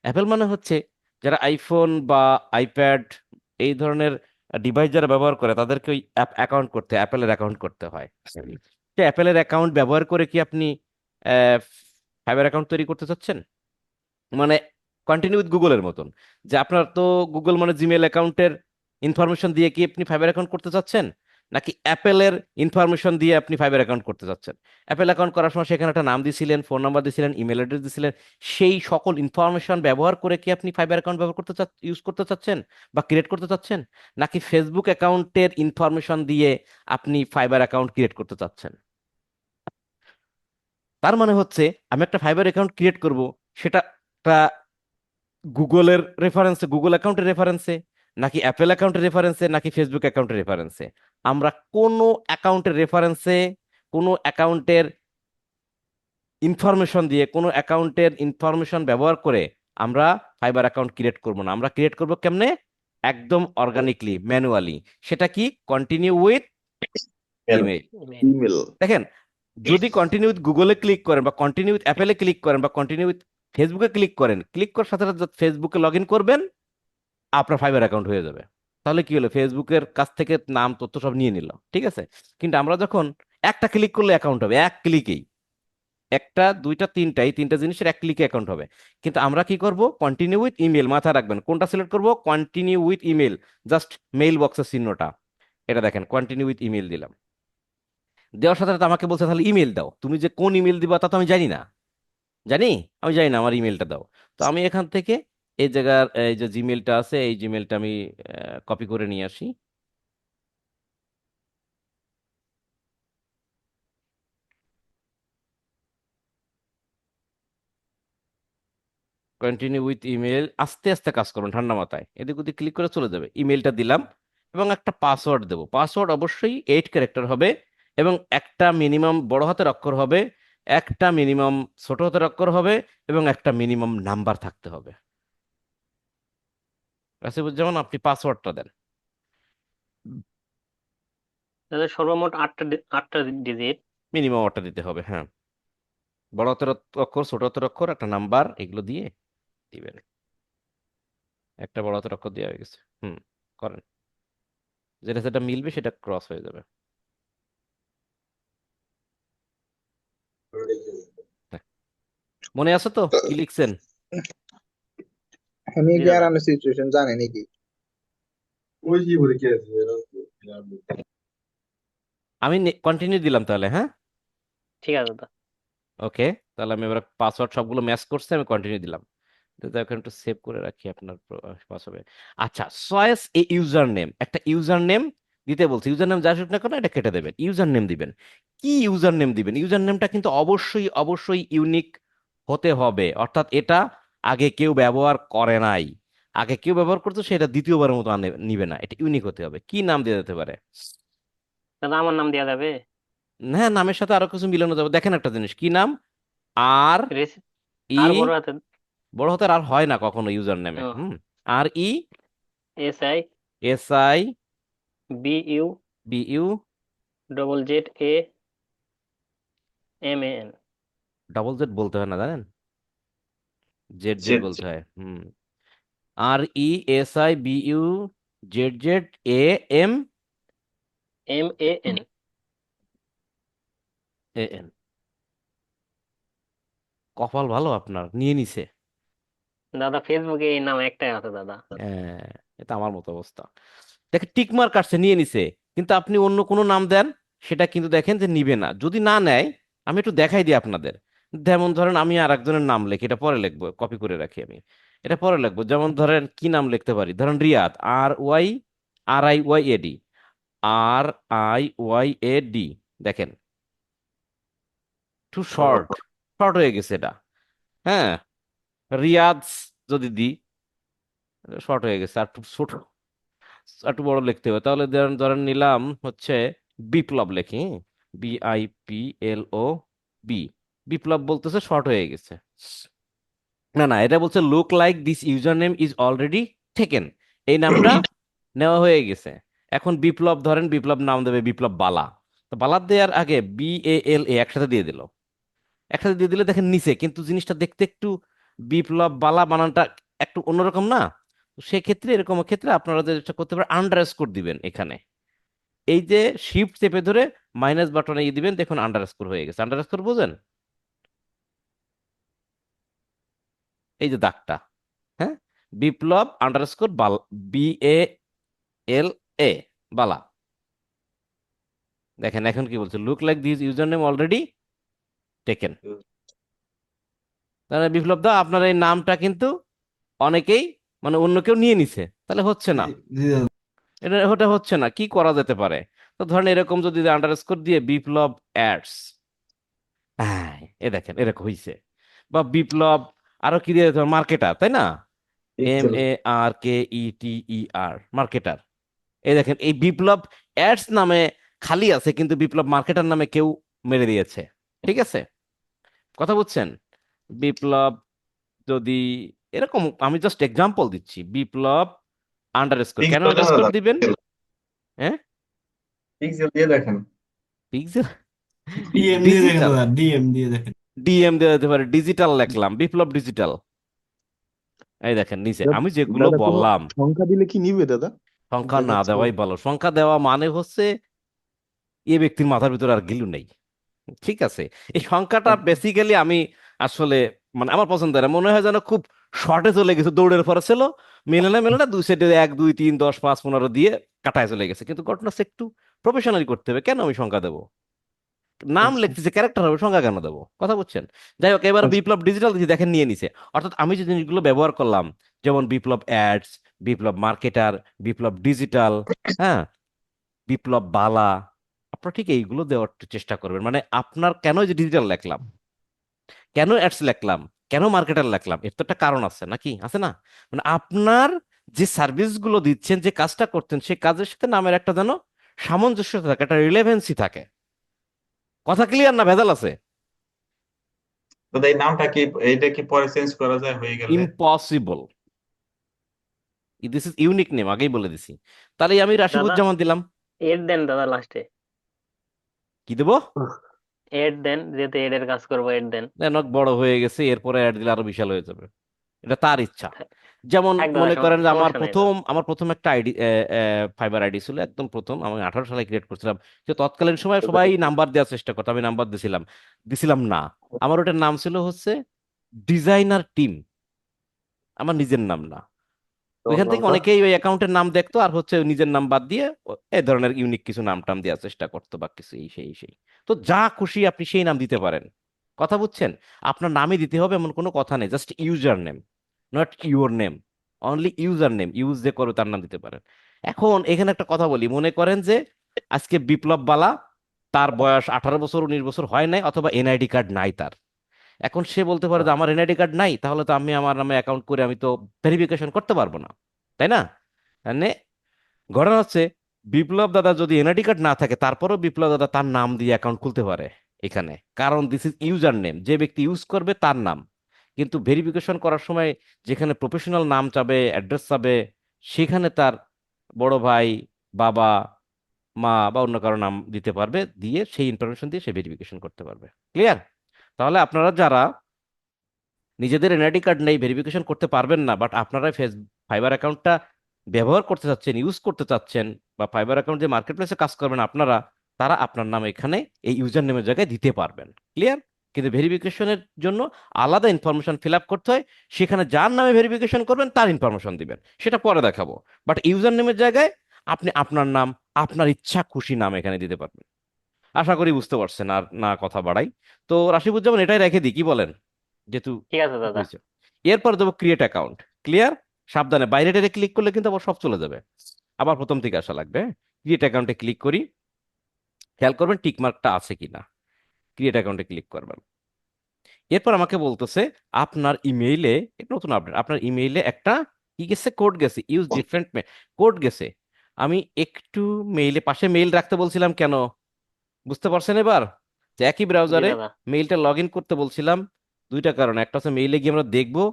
অ্যাপেল মানে হচ্ছে যারা আইফোন বা আইপ্যাড এই ধরনের ডিভাইস যারা ব্যবহার করে তাদেরকে ওই অ্যাপ অ্যাকাউন্ট করতে, অ্যাপেলের অ্যাকাউন্ট করতে হয়। তো অ্যাপেলের অ্যাকাউন্ট ব্যবহার করে কি আপনি ফাইবার অ্যাকাউন্ট তৈরি করতে চাচ্ছেন? মানে কন্টিনিউ উইথ গুগলের মতন, যে আপনার তো গুগল মানে জিমেল অ্যাকাউন্টের ইনফরমেশন দিয়ে কি আপনি ফাইবার অ্যাকাউন্ট করতে চাচ্ছেন, নাকি অ্যাপেলের ইনফরমেশন দিয়ে আপনি ফাইবার অ্যাকাউন্ট করতে চাচ্ছেন? অ্যাপেল অ্যাকাউন্ট করার সময় সেখানে একটা নাম দিছিলেন, ফোন নাম্বার দিছিলেন, ইমেল অ্যাড্রেস দিছিলেন, সেই সকল ইনফরমেশন ব্যবহার করে কি আপনি ফাইবার অ্যাকাউন্ট ব্যবহার করতে ইউজ করতে চাচ্ছেন বা ক্রিয়েট করতে চাচ্ছেন, নাকি ফেসবুক অ্যাকাউন্টের ইনফরমেশন দিয়ে আপনি ফাইবার অ্যাকাউন্ট ক্রিয়েট করতে চাচ্ছেন? তার মানে হচ্ছে আমি একটা ফাইবার অ্যাকাউন্ট ক্রিয়েট করব, সেটা একটা গুগলের রেফারেন্সে, গুগল অ্যাকাউন্টের রেফারেন্সে, নাকি অ্যাপেল অ্যাকাউন্টের রেফারেন্সে, নাকি ফেসবুক অ্যাকাউন্টের রেফারেন্সে? আমরা কোনো অ্যাকাউন্টের রেফারেন্সে, কোনো অ্যাকাউন্টের ইনফরমেশন দিয়ে, কোনো অ্যাকাউন্টের ইনফরমেশন ব্যবহার করে আমরা ফাইবার অ্যাকাউন্ট ক্রিয়েট করব না। আমরা ক্রিয়েট করব কেমনে? একদম অর্গানিকলি, ম্যানুয়ালি। সেটা কি? Continue with email. Email. Email. দেখেন, যদি কন্টিনিউ উইথ গুগলে ক্লিক করেন, বা কন্টিনিউ উইথ অ্যাপেলে ক্লিক করেন, বা কন্টিনিউ উইথ ফেসবুকে ক্লিক করেন, ক্লিক করার সাথে সাথে ফেসবুকে লগ ইন করবেন, আপনার ফাইবার অ্যাকাউন্ট হয়ে যাবে। তাহলে কি হলো, ফেসবুকের কাছ থেকে নাম তথ্য সব নিয়ে নিল, ঠিক আছে। কিন্তু আমরা যখন একটা ক্লিক করলে অ্যাকাউন্ট হবে, এক ক্লিকেই, একটা দুইটা তিনটা, এই তিনটা জিনিসের এক ক্লিকে অ্যাকাউন্ট হবে। কিন্তু আমরা কি করব, কন্টিনিউ উইথ ইমেল, মাথায় রাখবেন কোনটা সিলেক্ট করব, continue with email. Just mail বক্সের চিহ্নটা, এটা দেখেন, কন্টিনিউ উইথ ইমেল দিলাম। দেওয়ার সাথে সাথে আমাকে বলছে তাহলে ইমেল দাও। তুমি যে কোন ইমেল দিবা তা তো আমি জানি না। জানি? আমি জানি না, আমার ইমেলটা দাও। তো আমি এখান থেকে এই জায়গার এই যে জিমেলটা আছে, এই জিমেলটা আমি কপি করে নিয়ে আসি। কন্টিনিউ উইথ ইমেল, আস্তে আস্তে কাজ করুন, ঠান্ডা মাথায়, এদিক ওদিক ক্লিক করে চলে যাবে। ইমেলটা দিলাম এবং একটা পাসওয়ার্ড দেবো। পাসওয়ার্ড অবশ্যই 8 ক্যারেক্টার হবে, এবং একটা মিনিমাম বড় হাতের অক্ষর হবে, একটা মিনিমাম ছোট হাতের অক্ষর হবে, এবং একটা মিনিমাম নাম্বার থাকতে হবে। যেমন আপনি পাসওয়ার্ডটা দেন। তাহলে সর্বমোট আটটা ডিজিট। মিনিমাম ওটা দিতে হবে, হ্যাঁ। বড় হাতের অক্ষর, ছোট হাতের অক্ষর, একটা নাম্বার, এগুলো দিয়ে দিবেন। একটা বড় হাতের অক্ষর দেওয়া হয়ে গেছে। করেন, যেটা যেটা মিলবে সেটা ক্রস হয়ে যাবে। হ্যাঁ। মনে আছে তো কি লিখছেন? আমি জি কি আর দাদা, আমি সিচুয়েশন জানি নাকি? আমি কন্টিনিউ দিলাম তাহলে, হ্যাঁ। ঠিক আছে দাদা। ওকে, তাহলে আমি এবার পাসওয়ার্ড সবগুলো ম্যাচ করছে, আমি কন্টিনিউ দিলাম। তো এখন একটু সেভ করে রাখি, আপনার পাস হবে। আচ্ছা, চয়েস এ ইউজার নেম, একটা ইউজার নেম দিতে বলছে। ইউজার নেম যা আসুক না কেন এটা কেটে দেবেন, ইউজার নেম দিবেন। কি ইউজার নেম দিবেন? ইউজার নেমটা কিন্তু অবশ্যই অবশ্যই ইউনিক হতে হবে, অর্থাৎ এটা আগে কেউ ব্যবহার করে নাই। আগে কেউ ব্যবহার করতো, সেটা দ্বিতীয়বারের মতো নিবে না, এটা ইউনিক হতে হবে। কি নাম দিয়ে যেতে পারে? দাদা আমার নাম দেওয়া যাবে? হ্যাঁ, নামের সাথে আরো কিছু মিলানো যাবে। দেখেন একটা জিনিস, কি নাম? আর রেসি ই, আর বড় হাতে। বড় হাতের আর হয় না কখনো ইউজার নেমে। ও, R E, SI S I, BU B U, ZZAMAN। Double Z বলতে হয় না, জানেন? Z Z Z. বলতে হয়। R E, S I, B U, Z Z, A M MAN। AN। কপাল ভালো আপনার, নিয়ে নিছে। দাদা ফেসবুকে এই নাম একটাই আছে দাদা। হ্যাঁ, এটা আমার মতো অবস্থা। দেখেন টিক মার্ক কাটছে, নিয়ে নিছে, কিন্তু আপনি অন্য কোনো নাম দেন, সেটা কিন্তু দেখেন যে নিবে না। যদি না নেয়, আমি একটু দেখাই দিই আপনাদের। যেমন ধরেন আমি আর একজনের নাম লিখি, এটা পরে লিখবো, কপি করে রাখি আমি, এটা পরে লিখবো। যেমন ধরেন কি নাম লিখতে পারি, ধরেন রিয়াদ, RYRIYAD, RIYAD। দেখেন টু শর্ট, শর্ট হয়ে গেছে এটা। হ্যাঁ, রিয়াদ যদি দিই, শর্ট হয়ে গেছে। আর একটু ছোট, আর একটু বড় লিখতে হবে। তাহলে ধরেন ধরেন নিলাম হচ্ছে বিপ্লব, লেখি BIPLOB। বিপ্লব বলতেছে শর্ট হয়ে গেছে। না না, এটা বলছে look like this user name is already taken. এই নামটা নেওয়া হয়ে গেছে। এখন বিপ্লব, ধরেন বিপ্লব নাম দেবে বিপ্লব বালা। তো বালা দেওয়ার আগে BALA একসাথে দিয়ে দিল, একসাথে দিয়ে দিলে দেখেন নিচে, কিন্তু জিনিসটা দেখতে একটু বিপ্লব বালা বানানটা একটু অন্যরকম না? তো সেক্ষেত্রে এরকম ক্ষেত্রে আপনারা যেটা করতে পারেন, আন্ডারস্কোর দিবেন এখানে। এই যে শিফট চেপে ধরে মাইনাস বাটনে দিবেন, দেখুন আন্ডারস্কোর হয়ে গেছে। আন্ডারস্কোর বুঝেন? এই যে দাগটা, হ্যাঁ, বিপ্লব আন্ডারস্কোর বাল, BALA, বালা। দেখেন এখন কি বলছে, look like this user name already taken. তাহলে বিপ্লব দা, আপনার এই নামটা কিন্তু অনেকেই, মানে অন্য কেউ নিয়ে নিছে, তাহলে হচ্ছে না, এটা ওটা হচ্ছে না। কি করা যেতে পারে? তো ধরেন এরকম যদি আন্ডারস্কোর দিয়ে বিপ্লব অ্যাডস, হ্যাঁ, এ দেখেন এরকম হইছে। বা বিপ্লব, আরো কি দিয়ে, মার্কেটার, তাই না? পিক্সেল। MARKETER, marketer. এই দেখেন এই বিপ্লব অ্যাডস নামে খালি আছে, কিন্তু বিপ্লব মার্কেটার নামে কেউ মেরে দিয়েছে। ঠিক আছে, কথা বুঝছেন? বিপ্লব যদি এরকম, আমি জাস্ট এক্সাম্পল দিচ্ছি, বিপ্লব আন্ডারস্কোর, কেন পিক্সেল আন্ডারস্কোর দিবেন? হ্যাঁ, পিক্সেল দিয়ে দেখেন। পিক্সেল, ডিএম দিয়ে দেখেন ডিজিটাল, দাদা, ডিএম দিয়ে দেখেন। DM দেওয়া যেতে পারে, ডিজিটাল লিখলাম, বিপ্লব ডিজিটাল। এই দেখেন নিচে আমি যেগুলো দাদা কোনো বললাম। সংখ্যা দিলে কি নিবে দাদা? সংখ্যা না দেখাচ্ছে। দেওয়াই ভালো। সংখ্যা দেওয়া মানে হচ্ছে এ ব্যক্তির মাথার ভিতরে আর গিলু নেই। ঠিক আছে, এই সংখ্যাটা বেসিক্যালি আমি আসলে, মানে আমার পছন্দের না। মনে হয় যেন খুব শর্টে চলে গেছে, দৌড়ের পরে ছিল, মেলে না মেলে না, দুই সাইডে 1 2 3 10 5 15 দিয়ে কাটায় চলে গেছে। কিন্তু ঘটনা হচ্ছে একটু প্রফেশনালি করতে হবে। কেন আমি সংখ্যা দেবো? নাম আচ্ছা লিখতেছে, ক্যারেক্টার হবে, সংখ্যা কেন দেবো? কথা বুঝছেন? যাই হোক, এবার আচ্ছা। বিপ্লব ডিজিটাল দেখেন নিয়ে নিছে। অর্থাৎ আমি যে জিনিসগুলো ব্যবহার করলাম, যেমন বিপ্লব অ্যাডস, বিপ্লব মার্কেটার, বিপ্লব ডিজিটাল, হ্যাঁ, বিপ্লব বালা, আপনারা ঠিক এইগুলো দেওয়ার একটু চেষ্টা করবেন। মানে আপনার কেন এই যে ডিজিটাল লিখলাম, কেন অ্যাডস লিখলাম, কেন মার্কেটার লিখলাম, এর তো একটা কারণ আছে নাকি, আছে না? মানে আপনার যে সার্ভিস গুলো দিচ্ছেন, যে কাজটা করছেন, সেই কাজের সাথে নামের একটা যেন সামঞ্জস্য থাকে, একটা রিলেভেন্সি থাকে। কথা ক্লিয়ার না ভেজাল আছে? তো এই নামটা কি, এইটা কি পরে চেঞ্জ করা যায় হয়ে গেলে? Impossible. This is unique name, আগেই বলে দিছি। তাহলে আমি দাদা রাশিদুজ্জামান দিলাম। এড দেন দাদা লাস্টে। কি দেবো? এড দেন, যেহেতু এড এর কাজ করবো, এড দেন। অনেক বড় হয়ে গেছে, এরপরে অ্যাড দিলে আরো বিশাল হয়ে যাবে। এটা তার ইচ্ছা। যেমন থাক দাদা, মনে করেন যে সমস্যা নেই দাদা। আমার প্রথম একটা আইডি, ফাইবার আইডি ছিল, একদম প্রথম আমি 18 সালে ক্রিয়েট করছিলাম। যে তৎকালীন সময় সবাই নাম্বার দেওয়ার চেষ্টা করতো, আমি নাম্বার দিছিলাম, দিছিলাম না। আমার ওটার নাম ছিল হচ্ছে ডিজাইনার টিম, আমার নিজের নাম না। তোর ওইখান থেকে নামটা? অনেকেই ওই অ্যাকাউন্টের নাম দেখতো, আর হচ্ছে নিজের নাম বাদ দিয়ে এই ধরনের ইউনিক কিছু নাম টাম দেওয়ার চেষ্টা করতো, বা কিছু এই সেই সেই। তো যা খুশি আপনি সেই নাম দিতে পারেন। কথা বুঝছেন? আপনার নামই দিতে হবে এমন কোনো কথা নেই, just user name, not your name. Only user name, use যে করবে তার নাম দিতে পারেন। এখন এখানে একটা কথা বলি, মনে করেন যে আজকে বিপ্লব বালা, তার বয়স 18 বছর 19 বছর হয় নাই, অথবা NID কার্ড নাই তার। এখন সে বলতে পারে যে আমার NID কার্ড নাই, তাহলে তো আমি আমার নামে অ্যাকাউন্ট করে আমি তো ভেরিফিকেশন করতে পারবো না, তাই না? মানে ঘটনা হচ্ছে, বিপ্লব দাদা যদি NID কার্ড না থাকে, তারপরেও বিপ্লব দাদা তার নাম দিয়ে অ্যাকাউন্ট খুলতে পারে এখানে, কারণ দিস ইজ ইউজার নেম, যে ব্যক্তি ইউজ করবে তার নাম। কিন্তু ভেরিফিকেশন করার সময় যেখানে প্রফেশনাল নাম চাবে, অ্যাড্রেস চাবে, সেখানে তার বড় ভাই, বাবা, মা বা অন্য কারো নাম দিতে পারবে, দিয়ে সেই ইনফরমেশন দিয়ে সে ভেরিফিকেশন করতে পারবে। ক্লিয়ার? তাহলে আপনারা যারা নিজেদের NID কার্ড নেই, ভেরিফিকেশন করতে পারবেন না, বাট আপনারা ফাইবার অ্যাকাউন্টটা ব্যবহার করতে চাচ্ছেন, ইউজ করতে চাচ্ছেন, বা ফাইবার অ্যাকাউন্ট যে মার্কেট প্লেসে কাজ করবেন আপনারা, তারা আপনার নাম এখানে এই ইউজার নেমের জায়গায় দিতে পারবেন। ক্লিয়ার? কিন্তু ভেরিফিকেশনের জন্য আলাদা ইনফরমেশন ফিল আপ করতে হয়, সেখানে যার নামে ভেরিফিকেশন করবেন তার ইনফরমেশন দিবেন, সেটা পরে দেখাবো। বাট ইউজার নেমের জায়গায় আপনি আপনার নাম, আপনার ইচ্ছা খুশি নাম এখানে দিতে পারবেন। আশা করি বুঝতে পারছেন, আর না কথা বাড়াই। তো রাশিবুজ্জামান এটাই রেখে দিই, কি বলেন? যেহেতু ঠিক আছে দাদা। হয়েছে, এরপর দেবো ক্রিয়েট অ্যাকাউন্ট। ক্লিয়ার? সাবধানে, বাইরে টেরে ক্লিক করলে কিন্তু আবার সব চলে যাবে, আবার প্রথম থেকে আসা লাগবে। ক্রিয়েট অ্যাকাউন্টে ক্লিক করি, খেয়াল করবেন টিকমার্কটা আছে কিনা। ক্রিয়েট অ্যাকাউন্টে ক্লিক করবেন। এরপর আমাকে বলতেছে আপনার ইমেইলে, নতুন আপডেট, আপনার ইমেইলে একটা কি গেছে, কোড গেছে, ইউজ ডিফারেন্ট কোড গেছে। আমি একটু মেইলে পাশে মেইল রাখতে বলছিলাম কেন, বুঝতে পারছেন এবার? যে একই জি ব্রাউজারে দাদা। মেইলটা লগ ইন করতে বলছিলাম দুইটা কারণে। একটা হচ্ছে মেইলে গিয়ে আমরা দেখবো,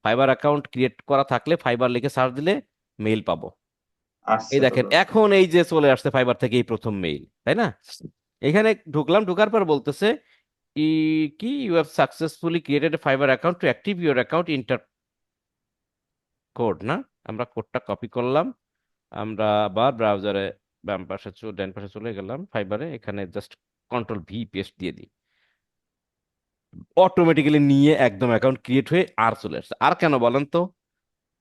ফাইবার অ্যাকাউন্ট ক্রিয়েট করা থাকলে ফাইবার লিখে সার্চ দিলে মেইল পাবো। এই আসছে দেখেন দাদা। এখন এই যে চলে আসছে ফাইবার থেকে এই প্রথম মেইল, তাই না? এখানে ঢুকলাম, ঢুকার পর বলতেছে ই কি, you have successfully created a Fiverr account, to active your account enter code, না? আমরা কোডটা কপি করলাম, আমরা আবার ব্রাউজারে বাম পাশে ডান পাশে চলে গেলাম, ফাইবারে, এখানে জাস্ট কন্ট্রোল ভি পেস্ট দিয়ে দিই, অটোমেটিক্যালি নিয়ে একদম অ্যাকাউন্ট ক্রিয়েট হয়ে আর চলে আসছে। আর কেন বলেন তো?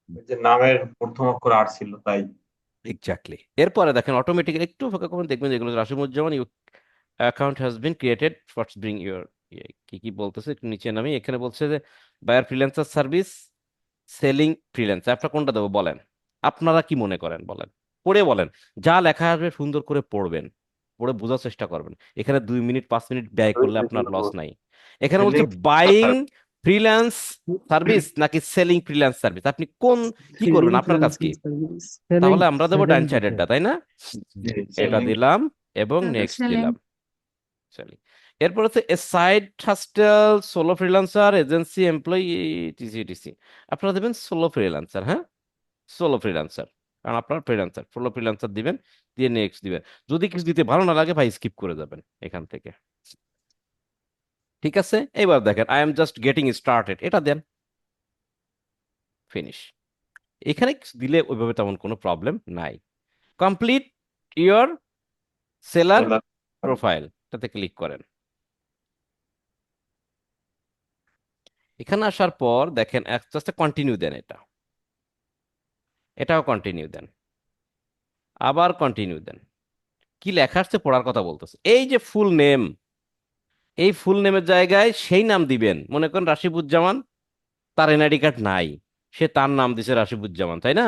ওই যে নামের প্রথম অক্ষর আর ছিল তাই। এক্স্যাক্টলি। এরপরে দেখেন অটোমেটিক্যালি একটু ফাঁকা করবেন, দেখবেন যেগুলো Rashimuzzaman, you account has been created for bring your, কি কি বলতেছে একটু নিচে নামি, এখানে বলছে যে buyer freelancer service, selling freelancer, আপনারা কোনটা দেবো বলেন? আপনারা কি মনে করেন বলেন, পড়ে বলেন। যা লেখা আসবে সুন্দর করে পড়বেন, পড়ে বোঝার চেষ্টা করবেন। এখানে 2 মিনিট 5 মিনিট ব্যয় করলে আপনার লস নাই। এখানে বলছে সেলিং বাইং ফ্রিল্যান্স সার্ভিস নাকি সেলিং ফ্রিল্যান্স সার্ভিস, আপনি কোন কি করবেন, সেলিং আপনার কাজ কি? ফ্রিল্যান্সিং সার্ভিস সেলিং তাহলে আমরা দেবো সেলিং ডান দিতে সাইডেরটা, তাই না? এটা সেলিং। দিলাম এবং দাদা নেক্সট সেলিং। দিলাম। চলি। এরপর হচ্ছে a side hustle, solo freelancer, agency employee, টিসি টিসি। আপনারা দেবেন সোলো ফ্রিল্যান্সার, হ্যাঁ, সোলো ফ্রিল্যান্সার, কারণ আপনার ফ্রিল্যান্সার, সোলো ফ্রিল্যান্সার দিবেন, দিয়ে নেক্সট দিবেন। যদি কিছু দিতে ভালো না লাগে ভাই স্কিপ করে যাবেন এখান থেকে। ঠিক আছে, এবার দেখেন I am just getting started, এটা দেন, ফিনিশ। এখানে কিছু দিলে ওইভাবে তেমন কোনো প্রবলেম নাই। কমপ্লিট ইওর সেলার প্রোফাইল, এটাতে ক্লিক করেন। এখানে আসার পর দেখেন জাস্ট কন্টিনিউ দেন, এটাও কন্টিনিউ দেন, আবার কন্টিনিউ দেন। কি লেখা আসছে পড়ার কথা বলতেছে, এই যে ফুল নেম, এই ফুল নেমের জায়গায় সেই নাম দিবেন। মনে করেন রাশিবুজ্জামান, তার এনআইডি কার্ড নাই, সে তার নাম দিছে রাশিবুজ্জামান, তাই না?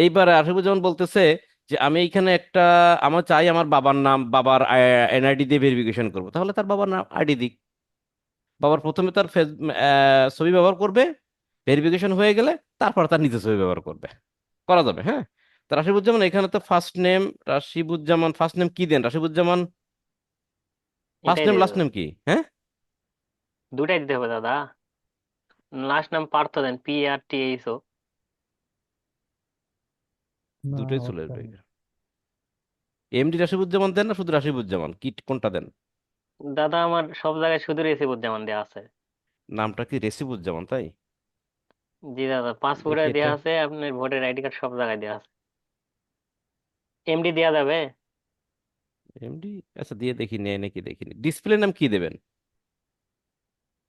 এইবার রাশিবুজ্জামান বলতেছে যে আমি এইখানে একটা, আমার চাই আমার বাবার নাম, বাবার এনআইডি দিয়ে ভেরিফিকেশন করবো, তাহলে তার বাবার নাম আইডি দিক। বাবার প্রথমে তার ছবি ব্যবহার করবে, ভেরিফিকেশন হয়ে গেলে তারপর তার নিজের ছবি ব্যবহার করবে, করা যাবে, হ্যাঁ। তো রাশিবুজ্জামান এখানে তো ফার্স্ট নেম রাশিবুজ্জামান, ফার্স্ট নেম কি দেন রাশিবুজ্জামান, ফার্স্ট এটাই নেম দিয়ে লাস্ট দাদা। নেম কি, হ্যাঁ? দুটাই দিতে হবে দাদা। লাস্ট নাম পার্থ দেন, PRTHO। না দুটোই চলে ওটা আসবে। না। এমডি রাশিবুজ্জামান দেন না শুধু রাশিবুজ্জামান, কি কোনটা দেন? দাদা আমার সব জায়গায় শুধু রেসিবুজ্জামান দেওয়া আছে। নামটা কি রেসিবুজ্জামান, তাই? জি দাদা, পাসপোর্টে দেখি এটা, দেওয়া আছে, আপনার ভোটার আইডি কার্ড সব জায়গায় দেওয়া আছে। এমডি দেওয়া যাবে? এমডি, আচ্ছা দিয়ে দেখি নেয় নাকি, দেখিনি। ডিসপ্লে নাম কি দেবেন?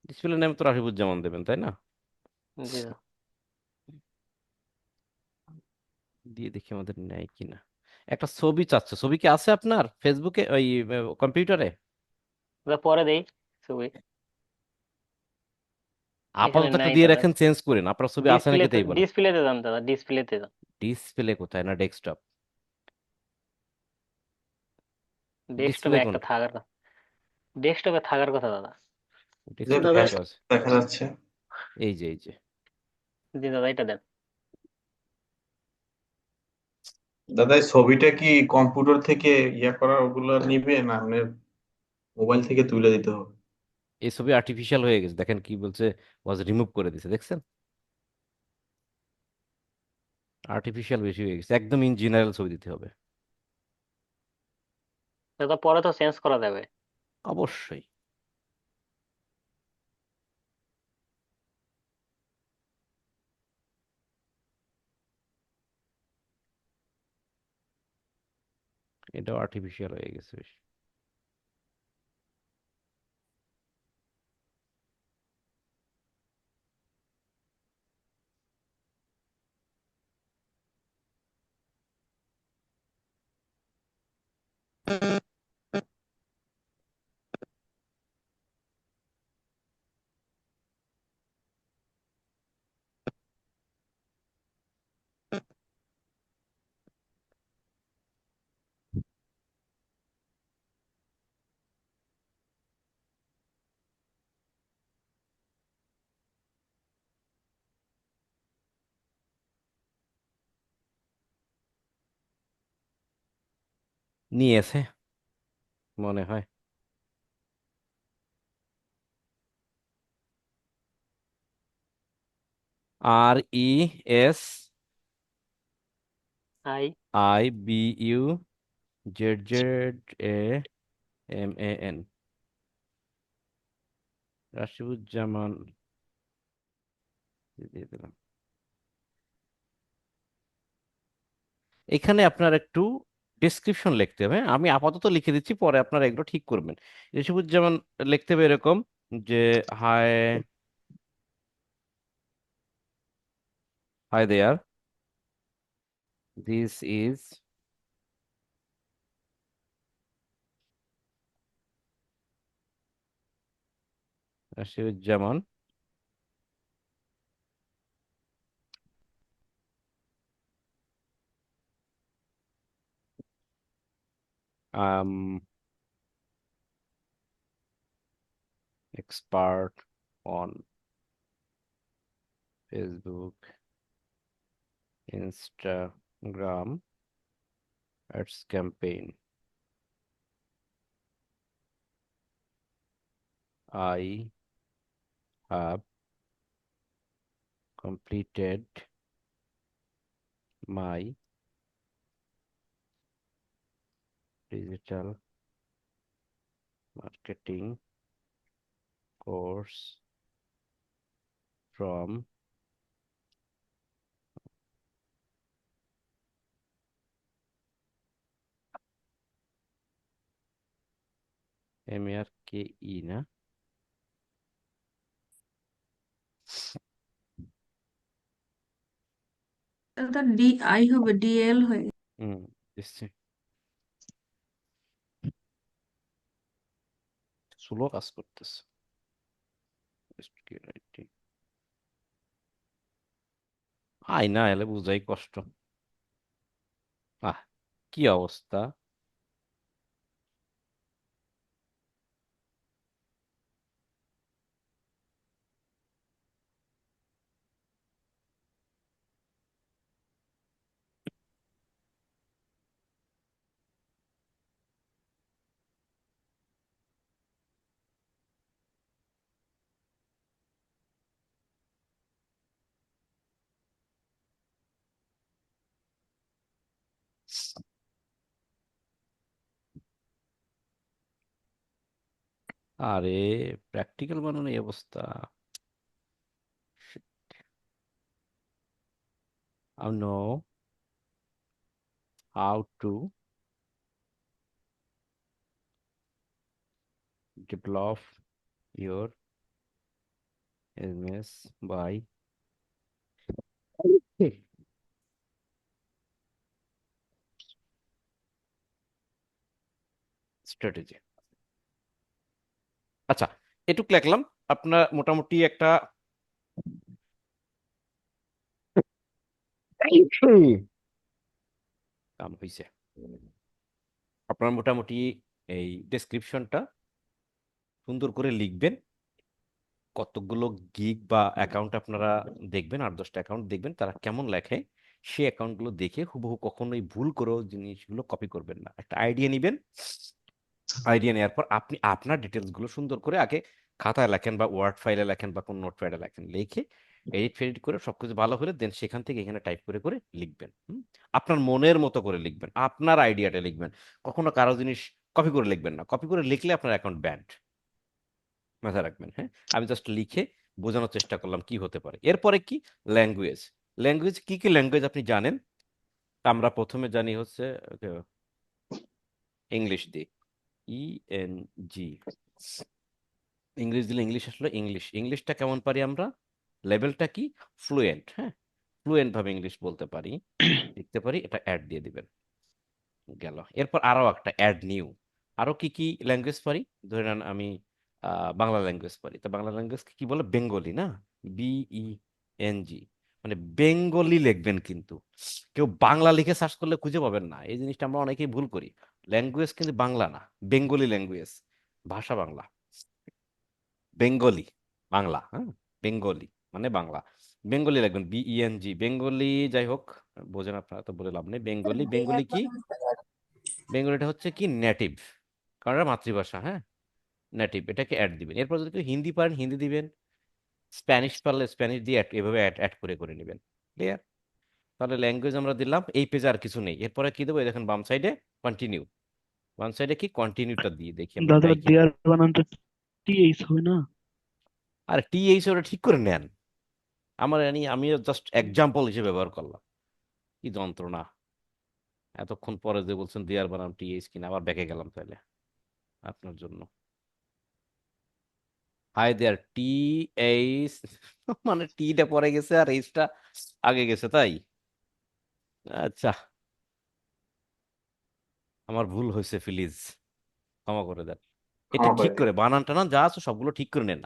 ডিসপ্লে নাম তো রাশিবুজ্জামান দেবেন, তাই না? জি দাদা। দিয়ে দেখি আমাদের নেয় কিনা। একটা ছবি চাচ্ছে, ছবি কি আছে আপনার ফেসবুকে, ওই কম্পিউটারে? দাদা পরে দেই ছবি। এখানে আপাতত একটা নাই দিয়ে দাদা। রাখেন, চেঞ্জ করেন, আপনার ছবি আছে নাকি ডিসপ্লেতে তাই বলেন। ডিসপ্লেতে যান দাদা, ডিসপ্লেতে যান। ডিসপ্লে কোথায়, না ডেস্কটপ? ডিসপ্লে ডেস্কটপে একটা কোনটা? থাকার কথা। ডেস্কটপে থাকার কথা দাদা। যে ডেস্কটপে দাদা ফ্ল্যাশ তো আছে, দেখা যাচ্ছে। এই যে এই যে। জি দাদা, এটা দেন। দাদা এই ছবিটা কি কম্পিউটার থেকে ইয়া করা ওগুলো নিবে না আপনার মোবাইল থেকে তুলে দিতে হবে? এই ছবি আর্টিফিশিয়াল হয়ে গেছে, দেখেন কি বলছে, ওয়াজ রিমুভ করে দিছে, দেখছেন? আর্টিফিশিয়াল বেশি হয়ে গেছে, একদম ইন জেনারেল ছবি দিতে হবে। দাদা পরে তো চেঞ্জ করা যাবে। অবশ্যই। এটাও আর্টিফিশিয়াল হয়ে গেছে বেশ। নিয়েছে মনে হয়। RES আই IBUZZAMAN, রাশিদুজ্জামান দিয়ে দিলাম। এখানে আপনার একটু ডেসক্রিপশন লিখতে হবে, হ্যাঁ? আমি আপাতত লিখে দিচ্ছি, পরে আপনারা এগুলো ঠিক করবেন। রাশিদুজ্জামান লিখতে হবে এরকম যে, hi hi there, this is Rashiduzzaman, um expert on Facebook, Instagram ads campaign. I have completed my digital marketing course from MRKE না, ওটা DI হবে, DL হয়ে হুম দিচ্ছি। স্লো কাজ করতেছে। না এলে বুঝাই কষ্ট। আহ, কি অবস্থা! আরে প্র্যাকটিক্যাল বানানো এই অবস্থা। I know how to develop your business by strategy. আচ্ছা, এটুক লিখলাম। আপনার মোটামুটি একটা কাম হয়েছে। আপনার মোটামুটি এই ডেসক্রিপশনটা সুন্দর করে লিখবেন। কতগুলো গিগ বা অ্যাকাউন্ট আপনারা দেখবেন, 8-10টা অ্যাকাউন্ট দেখবেন তারা কেমন লেখে, সেই অ্যাকাউন্টগুলো দেখে হুবহু কখনোই ভুল করেও জিনিসগুলো কপি করবেন না। একটা আইডিয়া নিবেন, আইডিয়া নেওয়ার পর আপনি আপনার ডিটেলস গুলো সুন্দর করে আগে খাতায় লেখেন বা ওয়ার্ড ফাইলে লেখেন বা কোন নোট প্যাডে লেখেন, লিখে এডিট ফেডিট করে সবকিছু ভালো হলে দেন সেখান থেকে এখানে টাইপ করে করে লিখবেন। আপনার মনের মতো করে লিখবেন, আপনার আইডিয়াটা লিখবেন। কখনো কারো জিনিস কপি করে লিখবেন না, কপি করে লিখলে আপনার অ্যাকাউন্ট ব্যান্ড। মাথায় রাখবেন, হ্যাঁ? আমি জাস্ট লিখে বোঝানোর চেষ্টা করলাম কি হতে পারে। এরপরে কি, ল্যাঙ্গুয়েজ। ল্যাঙ্গুয়েজ কি কি ল্যাঙ্গুয়েজ আপনি জানেন? আমরা প্রথমে জানি হচ্ছে ইংলিশ দিই, জি, ইংলিশ দিলে ইংলিশ আসলে ইংলিশ। ইংলিশটা কেমন পারি আমরা, লেভেলটা কি, ফ্লুয়েন্ট, হ্যাঁ, ফ্লুয়েন্ট ভাবে ইংলিশ বলতে পারি, লিখতে পারি, এটা অ্যাড দিয়ে দিবেন, গেল। এরপর আরো একটা অ্যাড নিউ, আরো কি কি ল্যাঙ্গুয়েজ পারি, ধরে নেন আমি বাংলা ল্যাঙ্গুয়েজ পারি, তো বাংলা ল্যাঙ্গুয়েজ কি বলে, বেঙ্গলি না, BENG, মানে বেঙ্গলি লিখবেন, কিন্তু কেউ বাংলা লিখে সার্চ করলে খুঁজে পাবেন না, এই জিনিসটা আমরা অনেকেই ভুল করি। ল্যাঙ্গুয়েজ কিন্তু বাংলা না, বেঙ্গলি ল্যাঙ্গুয়েজ, ভাষা বাংলা, বেঙ্গলি, বাংলা, হ্যাঁ, বেঙ্গলি মানে বাংলা, বেঙ্গলি লিখবেন, BENG, বেঙ্গলি, যাই হোক, বোঝেন আপনারা, তো বলে লাভ নেই। বেঙ্গলি, বেঙ্গলি কি, বেঙ্গলিটা হচ্ছে কি নেটিভ, কারণ এটা মাতৃভাষা, হ্যাঁ, নেটিভ, এটাকে অ্যাড দিবেন। এরপর যদি কেউ হিন্দি পারেন হিন্দি দিবেন, স্প্যানিশ পারলে স্প্যানিশ দিয়ে এভাবে অ্যাড অ্যাড করে করে নেবেন। ক্লিয়ার? তাহলে ল্যাঙ্গুয়েজ আমরা দিলাম, এই পেজে আর কিছু নেই। এরপরে কি দেবো, এই দেখেন বাম সাইডে কন্টিনিউ, বাম সাইডে কি কন্টিনিউটা দিয়ে দেখি আমরা দাদা পাই কিনা। দেয়ার বানান তো TH হবে না? আর TH ওটা ঠিক করে নেন, আমার আমিও জাস্ট এক্সাম্পল হিসেবে ব্যবহার করলাম, কি যন্ত্রণা, এতক্ষণ পরে যে বলছেন দেয়ার বানাম TH কিনা, আবার ব্যাকে গেলাম তাহলে আপনার জন্য। হাই দেয়ার, TH, মানে টিটা পরে গেছে আর এইচটা আগে গেছে, তাই? আচ্ছা, আমার ভুল হয়েছে, প্লিজ ক্ষমা করে দেন। এটা ক্ষমা করে ঠিক দিন। করে বানান টানান যা আছে সবগুলো ঠিক করে নেন,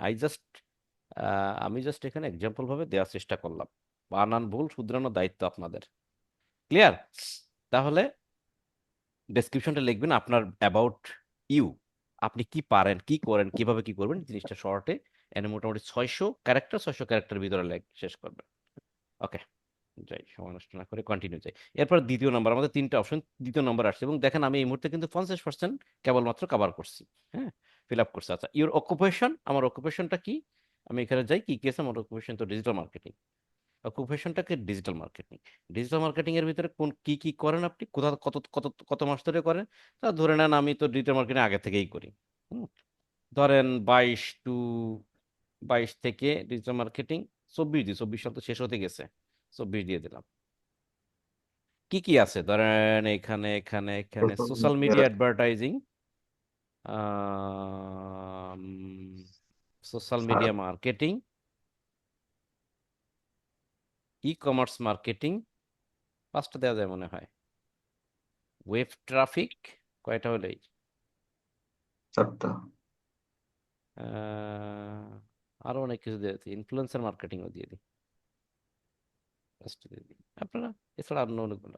আমি জাস্ট এখানে এক্সাম্পল ভাবে দেওয়ার চেষ্টা করলাম, বানান ভুল শুধরানোর দায়িত্ব আপনাদের। ক্লিয়ার? তাহলে ডেসক্রিপশনটা লিখবেন আপনার অ্যাবাউট ইউ, আপনি কি পারেন, কি করেন, কিভাবে কি করবেন, জিনিসটা শর্টে এনে মোটামুটি 600 ক্যারেক্টার, 600 ক্যারেক্টার ভিতরে শেষ করবেন। ওকে, যাই, সময় নষ্ট না করে কন্টিনিউ যাই। এরপর দ্বিতীয় নম্বর, আমাদের তিনটা অপশন, দ্বিতীয় নম্বর আসছে, এবং দেখেন আমি এই মুহূর্তে কিন্তু 50% কেবলমাত্র কভার করছি, হ্যাঁ, ফিল আপ করছি। আচ্ছা, ইউর অকুপেশন, আমার অকুপেশনটা কি, আমি এখানে যাই, কি কি আছে আমার অকুপেশন, তো ডিজিটাল মার্কেটিং, অকুপেশনটাকে ডিজিটাল মার্কেটিং। ডিজিটাল মার্কেটিং এর ভিতরে কোন কি কি করেন আপনি, কোথা কত কত কত মাস ধরে করেন, তা ধরে নেন আমি তো ডিজিটাল মার্কেটিং আগে থেকেই করি, হুম, ধরেন 22 থেকে ডিজিটাল মার্কেটিং, 24 সাল তো শেষ হতে গেছে, 24 দিয়ে দিলাম। কি কি আছে ধরেন এখানে, এখানে social social media, media advertising, social আর media marketing, ecommerce marketing, পাঁচটা দেওয়া যায় মনে হয়, ওয়েব ট্রাফিক, কয়টা হলো এই, 4টা। আহ, আরো অনেক কিছু দিয়ে দিই, ইনফ্লুয়েন্সার মার্কেটিংও দিয়ে দিই, পাঁচটা দিয়ে দিই। আপনারা এছাড়া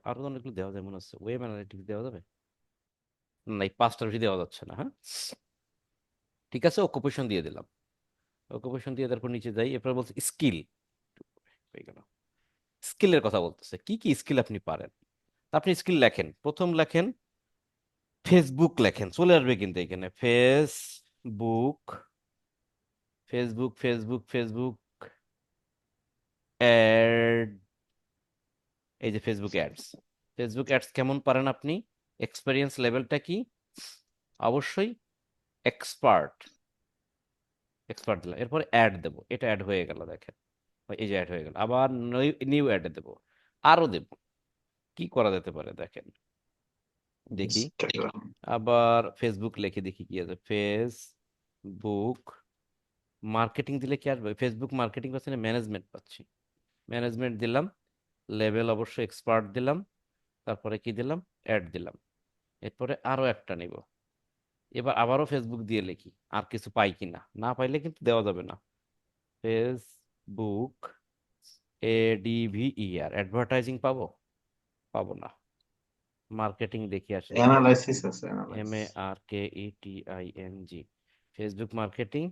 আরো অনেকগুলো দেওয়া যায় মনে হচ্ছে, ওয়েব অ্যানালিটিক্স দেওয়া যাবে না, এই পাঁচটার বেশি দেওয়া যাচ্ছে না, হ্যাঁ, ঠিক আছে, অকুপেশন দিয়ে দিলাম, অকুপেশন দিয়ে তারপর নিচে যাই, এরপর বলছে স্কিল, হয়ে গেল, স্কিলের কথা বলতেছে, কি কি স্কিল আপনি পারেন, আপনি স্কিল লেখেন, প্রথম লেখেন ফেসবুক, লেখেন, চলে আসবে কিন্তু এখানে Facebook, Facebook, Facebook, Facebook ad, এই যে ফেসবুক অ্যাডস, ফেসবুক অ্যাডস কেমন পারেন আপনি, এক্সপেরিয়েন্স লেভেলটা কি, অবশ্যই এক্সপার্ট, এক্সপার্ট দিলাম, এরপর অ্যাড দেবো, এটা অ্যাড হয়ে গেল দেখেন, এই যে অ্যাড হয়ে গেল, আবার নিউ অ্যাড দেবো, আরো দেবো, কি করা যেতে পারে দেখেন, দেখি, ইনস্টাগ্রাম, আবার ফেসবুক লিখে দেখি কি আছে, ফেসবুক মার্কেটিং দিলে কি আসবে, ফেসবুক মার্কেটিং পাচ্ছি না, ম্যানেজমেন্ট পাচ্ছি, ম্যানেজমেন্ট দিলাম, লেভেল অবশ্যই এক্সপার্ট দিলাম, তারপরে কি দিলাম, অ্যাড দিলাম, এরপরে আরো একটা নিব, এবার আবারও ফেসবুক দিয়ে লিখি, আর কিছু পাই কিনা, না পাইলে কিন্তু দেওয়া যাবে না, ফেসবুক ADVER, অ্যাডভার্টাইজিং পাবো, পাবো না, মার্কেটিং দেখি আসে নাকি, অ্যানালাইসিস আছে, MARKETING, ফেসবুক মার্কেটিং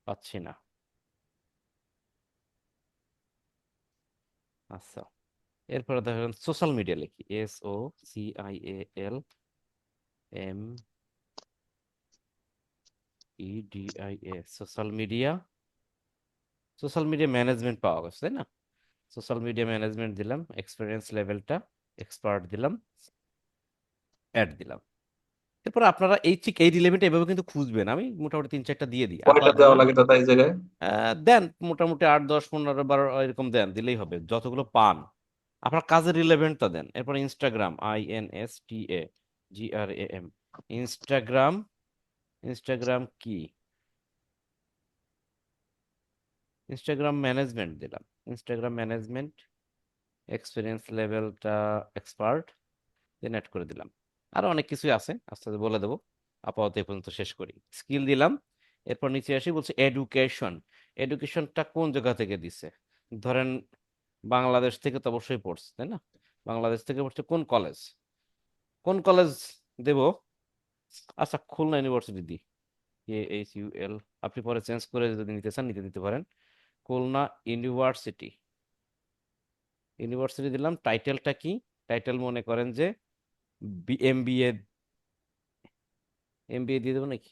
পাচ্ছি না, আচ্ছা, এরপরে দেখেন সোশ্যাল মিডিয়া লিখি, SOCIALMEDIA, social media, social media management পাওয়া গেছে, তাই না, সোশ্যাল মিডিয়া ম্যানেজমেন্ট দিলাম, এক্সপিরিয়েন্স লেভেলটা এক্সপার্ট দিলাম, অ্যাড দিলাম। এরপর আপনারা এই ঠিক এই রিলেভেন্ট এভাবে কিন্তু খুঁজবেন, আমি মোটামুটি 3-4টা দিয়ে দিই, কয়টা আবার দেওয়া ধরেন লাগে দাদা এই জায়গায়? দেন মোটামুটি 8, 10, 15, 12 এরকম দেন, দিলেই হবে, যতগুলো পান আপনার কাজের রিলেভেন্টটা দেন। এরপর Instagram, INSTA, GRAM, Instagram. Instagram কি? ইনস্টাগ্রাম ম্যানেজমেন্ট দিলাম। ইনস্টাগ্রাম ম্যানেজমেন্ট, এক্সপিরিয়েন্স লেভেলটা এক্সপার্ট, দেন অ্যাড করে দিলাম। আরো অনেক কিছুই আছে, আস্তে আস্তে বলে দেবো। আপাতত এই পর্যন্ত শেষ করি। স্কিল দিলাম। এরপর নিচে আসি, বলছে এডুকেশন। এডুকেশনটা কোন জায়গা থেকে দিছে? ধরেন বাংলাদেশ থেকে তো অবশ্যই পড়ছে, তাই না? বাংলাদেশ থেকে পড়ছে কোন কলেজ? কোন কলেজ দেব? আচ্ছা, খুলনা ইউনিভার্সিটি দিই। KHUL। আপনি পরে চেঞ্জ করে যদি নিতে চান নিতে দিতে পারেন। খুলনা ইউনিভার্সিটি। ইউনিভার্সিটি দিলাম। টাইটেলটা কি? টাইটেল মনে করেন যে MBA। MBA দিয়ে দেবো নাকি?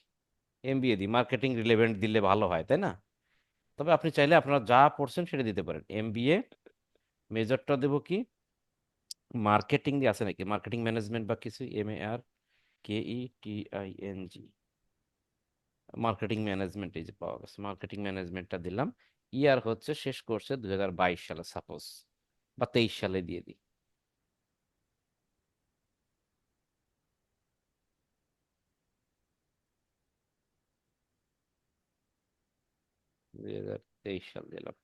MBA দিই, মার্কেটিং রিলেভেন্ট দিলে ভালো হয়, তাই না? তবে আপনি চাইলে আপনারা যা পড়ছেন সেটা দিতে পারেন। MBA। মেজরটা দেবো কি? মার্কেটিং দিয়ে আছে নাকি? মার্কেটিং ম্যানেজমেন্ট বা কিছু, MARKETING। মার্কেটিং ম্যানেজমেন্ট, এই যে পাওয়া গেছে, মার্কেটিং ম্যানেজমেন্টটা দিলাম। ইয়ার হচ্ছে শেষ করছে 2022 সালে সাপোজ, বা 23 সালে দিয়ে দিই। দুই হাজার তেইশ সাল দিলাম।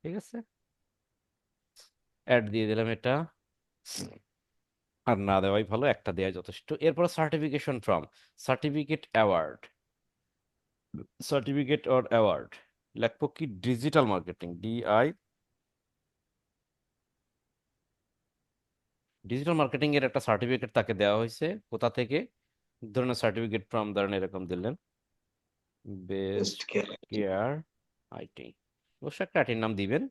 ঠিক আছে, অ্যাড দিয়ে দিলাম এটা। আর না দেওয়াই ভালো, একটা দেওয়া যথেষ্ট। এরপর certification from, certificate award. Certificate or award লিখবো কি? Digital marketing, DI। Digital marketing এর একটা সার্টিফিকেট তাকে দেওয়া হয়েছে, কোথা থেকে? ধরনের সার্টিফিকেট ফ্রম, ধরেন এরকম দিলেন, best best care. Care IT. অবশ্যই একটা আইটির নাম দিবেন,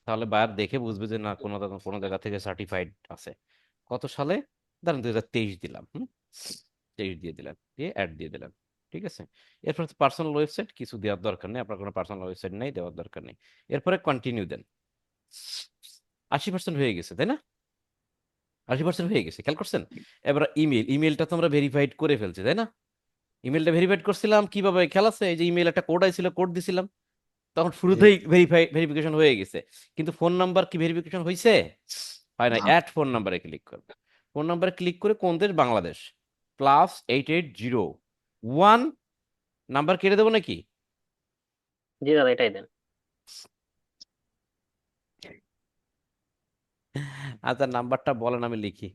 তাহলে বায়ার দেখে বুঝবে যে না, কোনো কোনো জায়গা থেকে সার্টিফাইড আছে। কত সালে? ধরেন 2023 দিলাম। 23 দিয়ে দিলাম, দিয়ে অ্যাড দিয়ে দিলাম। ঠিক আছে। এরপর পার্সোনাল ওয়েবসাইট, কিছু দেওয়ার দরকার নেই, আপনার কোনো পার্সোনাল ওয়েবসাইট নেই, দেওয়ার দরকার নেই। এরপরে কন্টিনিউ দেন। 80% হয়ে গেছে, তাই না? 80% হয়ে গেছে, খেয়াল করছেন? এবার ইমেলটা তো আমরা ভেরিফাইড করে ফেলছি, তাই না? ইমেলটা ভেরিফাইড করছিলাম কিভাবে? খেয়াল আছে? এই যে ইমেল একটা কোড আইছিল, কোড দিছিলাম, তখন জি। শুরুতেই ভেরিফিকেশন হয়ে গেছে। কিন্তু ফোন নাম্বার কি ভেরিফিকেশন হয়েছে? হয় না। না। অ্যাড ফোন নাম্বারে ক্লিক করবে। ফোন নাম্বারে ক্লিক করে কোন দেশ? বাংলাদেশ। +8801 নাম্বার কেটে দেবো নাকি? জি দাদা, এটাই দেন। আচ্ছা, নাম্বারটা বলেন, আমি লিখি।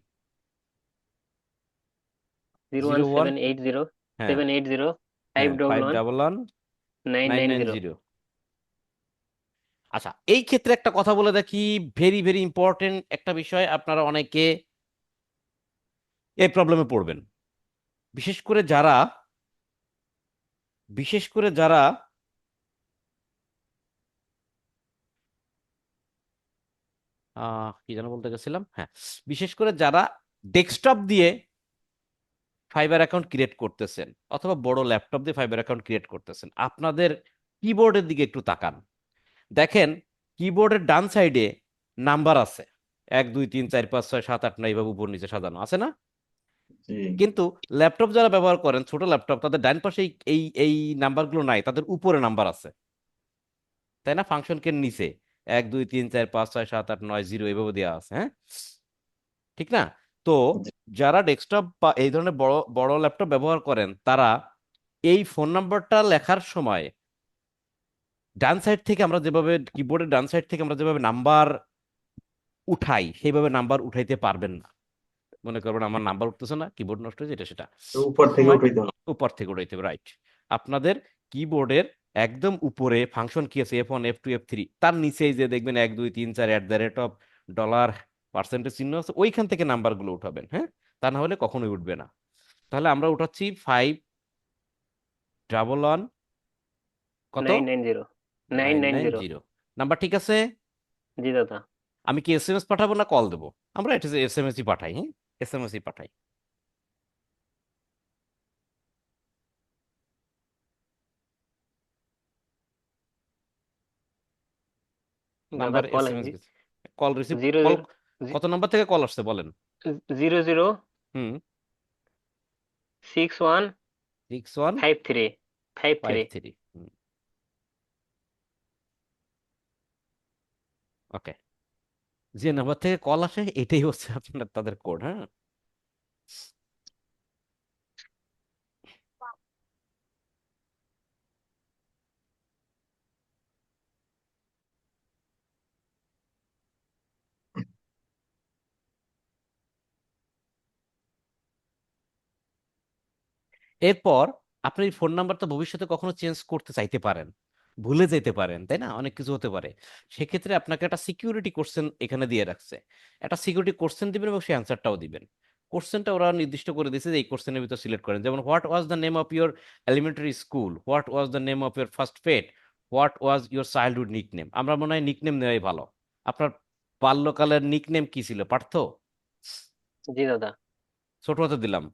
Zero one 01। Seven eight zero হ্যাঁ, 780 ফাইভ হ্যাঁ, double five one double one nine nine nine nine zero zero আচ্ছা, এই ক্ষেত্রে একটা কথা বলে দেখি, ভেরি ভেরি ইম্পর্টেন্ট একটা বিষয়। আপনারা অনেকে এই প্রবলেমে পড়বেন, বিশেষ করে যারা বিশেষ করে যারা কি যেন বলতে গেছিলাম, হ্যাঁ, বিশেষ করে যারা ডেস্কটপ দিয়ে ফাইবার অ্যাকাউন্ট ক্রিয়েট করতেছেন, অথবা বড় ল্যাপটপ দিয়ে ফাইবার অ্যাকাউন্ট ক্রিয়েট করতেছেন, আপনাদের কিবোর্ডের দিকে একটু তাকান। দেখেন, কিবোর্ডের ডান সাইডে নাম্বার আছে, 1 2 3 4 5 6 7 8 9 এইভাবে উপর নিচে সাজানো আছে না? জি। কিন্তু ল্যাপটপ যারা ব্যবহার করেন, ছোট ল্যাপটপ, তাদের ডান পাশে এই এই নাম্বারগুলো নাই, তাদের উপরে নাম্বার আছে, তাই না? ফাংশন কে নিচে 1 2 3 4 5 6 7 8 9 0 এইভাবে দেওয়া আছে, হ্যাঁ, ঠিক না? তো জি। যারা ডেস্কটপ বা এই ধরনের বড় বড় ল্যাপটপ ব্যবহার করেন, তারা এই ফোন নাম্বারটা লেখার সময় ডান সাইড থেকে আমরা যেভাবে, কিবোর্ডের ডান সাইড থেকে আমরা যেভাবে নাম্বার উঠাই, সেইভাবে নাম্বার উঠাইতে পারবেন না। মনে করবেন আমার নাম্বার উঠতেছে না, কিবোর্ড নষ্ট হয়েছে, এটা সেটা। তো উপর থেকে সময় উঠাইতে হবে। উপর থেকে উঠাইতে হবে, রাইট। আপনাদের কিবোর্ডের একদম উপরে ফাংশন কি আছে? F1 F2 F3, তার নিচেই যে দেখবেন 1 2 3 4 $, পার্সেন্টেজ চিহ্ন আছে, ওইখান থেকে নাম্বারগুলো উঠাবেন, হ্যাঁ। তা না হলে কখনোই উঠবে না। তাহলে আমরা উঠাচ্ছি 511 কত? 990 নাইন নাইন 990। জিরো নাম্বার ঠিক আছে? জি দাদা। আমি কি SMS পাঠাবো না কল দেবো? আমরা এটা SMS-ই পাঠাই, হ্যাঁ, SMS-ই পাঠাই। দাদা নাম্বার কল SMS গেছে, call receive. Zero call zero কত নাম্বার থেকে কল আসছে বলেন? 00 হুম, 61 61 53 53। 53। ওকে, যে নাম্বার থেকে কল আসে এটাই হচ্ছে আপনার তাদের কোড, হ্যাঁ। এরপর আপনি ফোন নাম্বার তো ভবিষ্যতে কখনো চেঞ্জ করতে চাইতে পারেন, ভুলে যেতে পারেন, তাই না? অনেক কিছু হতে পারে। সেক্ষেত্রে আপনাকে একটা সিকিউরিটি কোশ্চেন এখানে দিয়ে রাখছে। একটা সিকিউরিটি কোশ্চেন দিবেন এবং সেই অ্যান্সারটাও দিবেন। কোশ্চেনটা ওরা নির্দিষ্ট করে দিয়েছে যে এই কোশ্চেনের ভিতর সিলেক্ট করেন, যেমন what was the name of your elementary school, what was the name of your first pet, what was your childhood nickname. আমরা মনে হয় নিকনেম নেওয়াই ভালো। আপনার বাল্যকালের নিকনেম কি ছিল পার্থ? জি দাদা। ছোট হাতে দিলাম,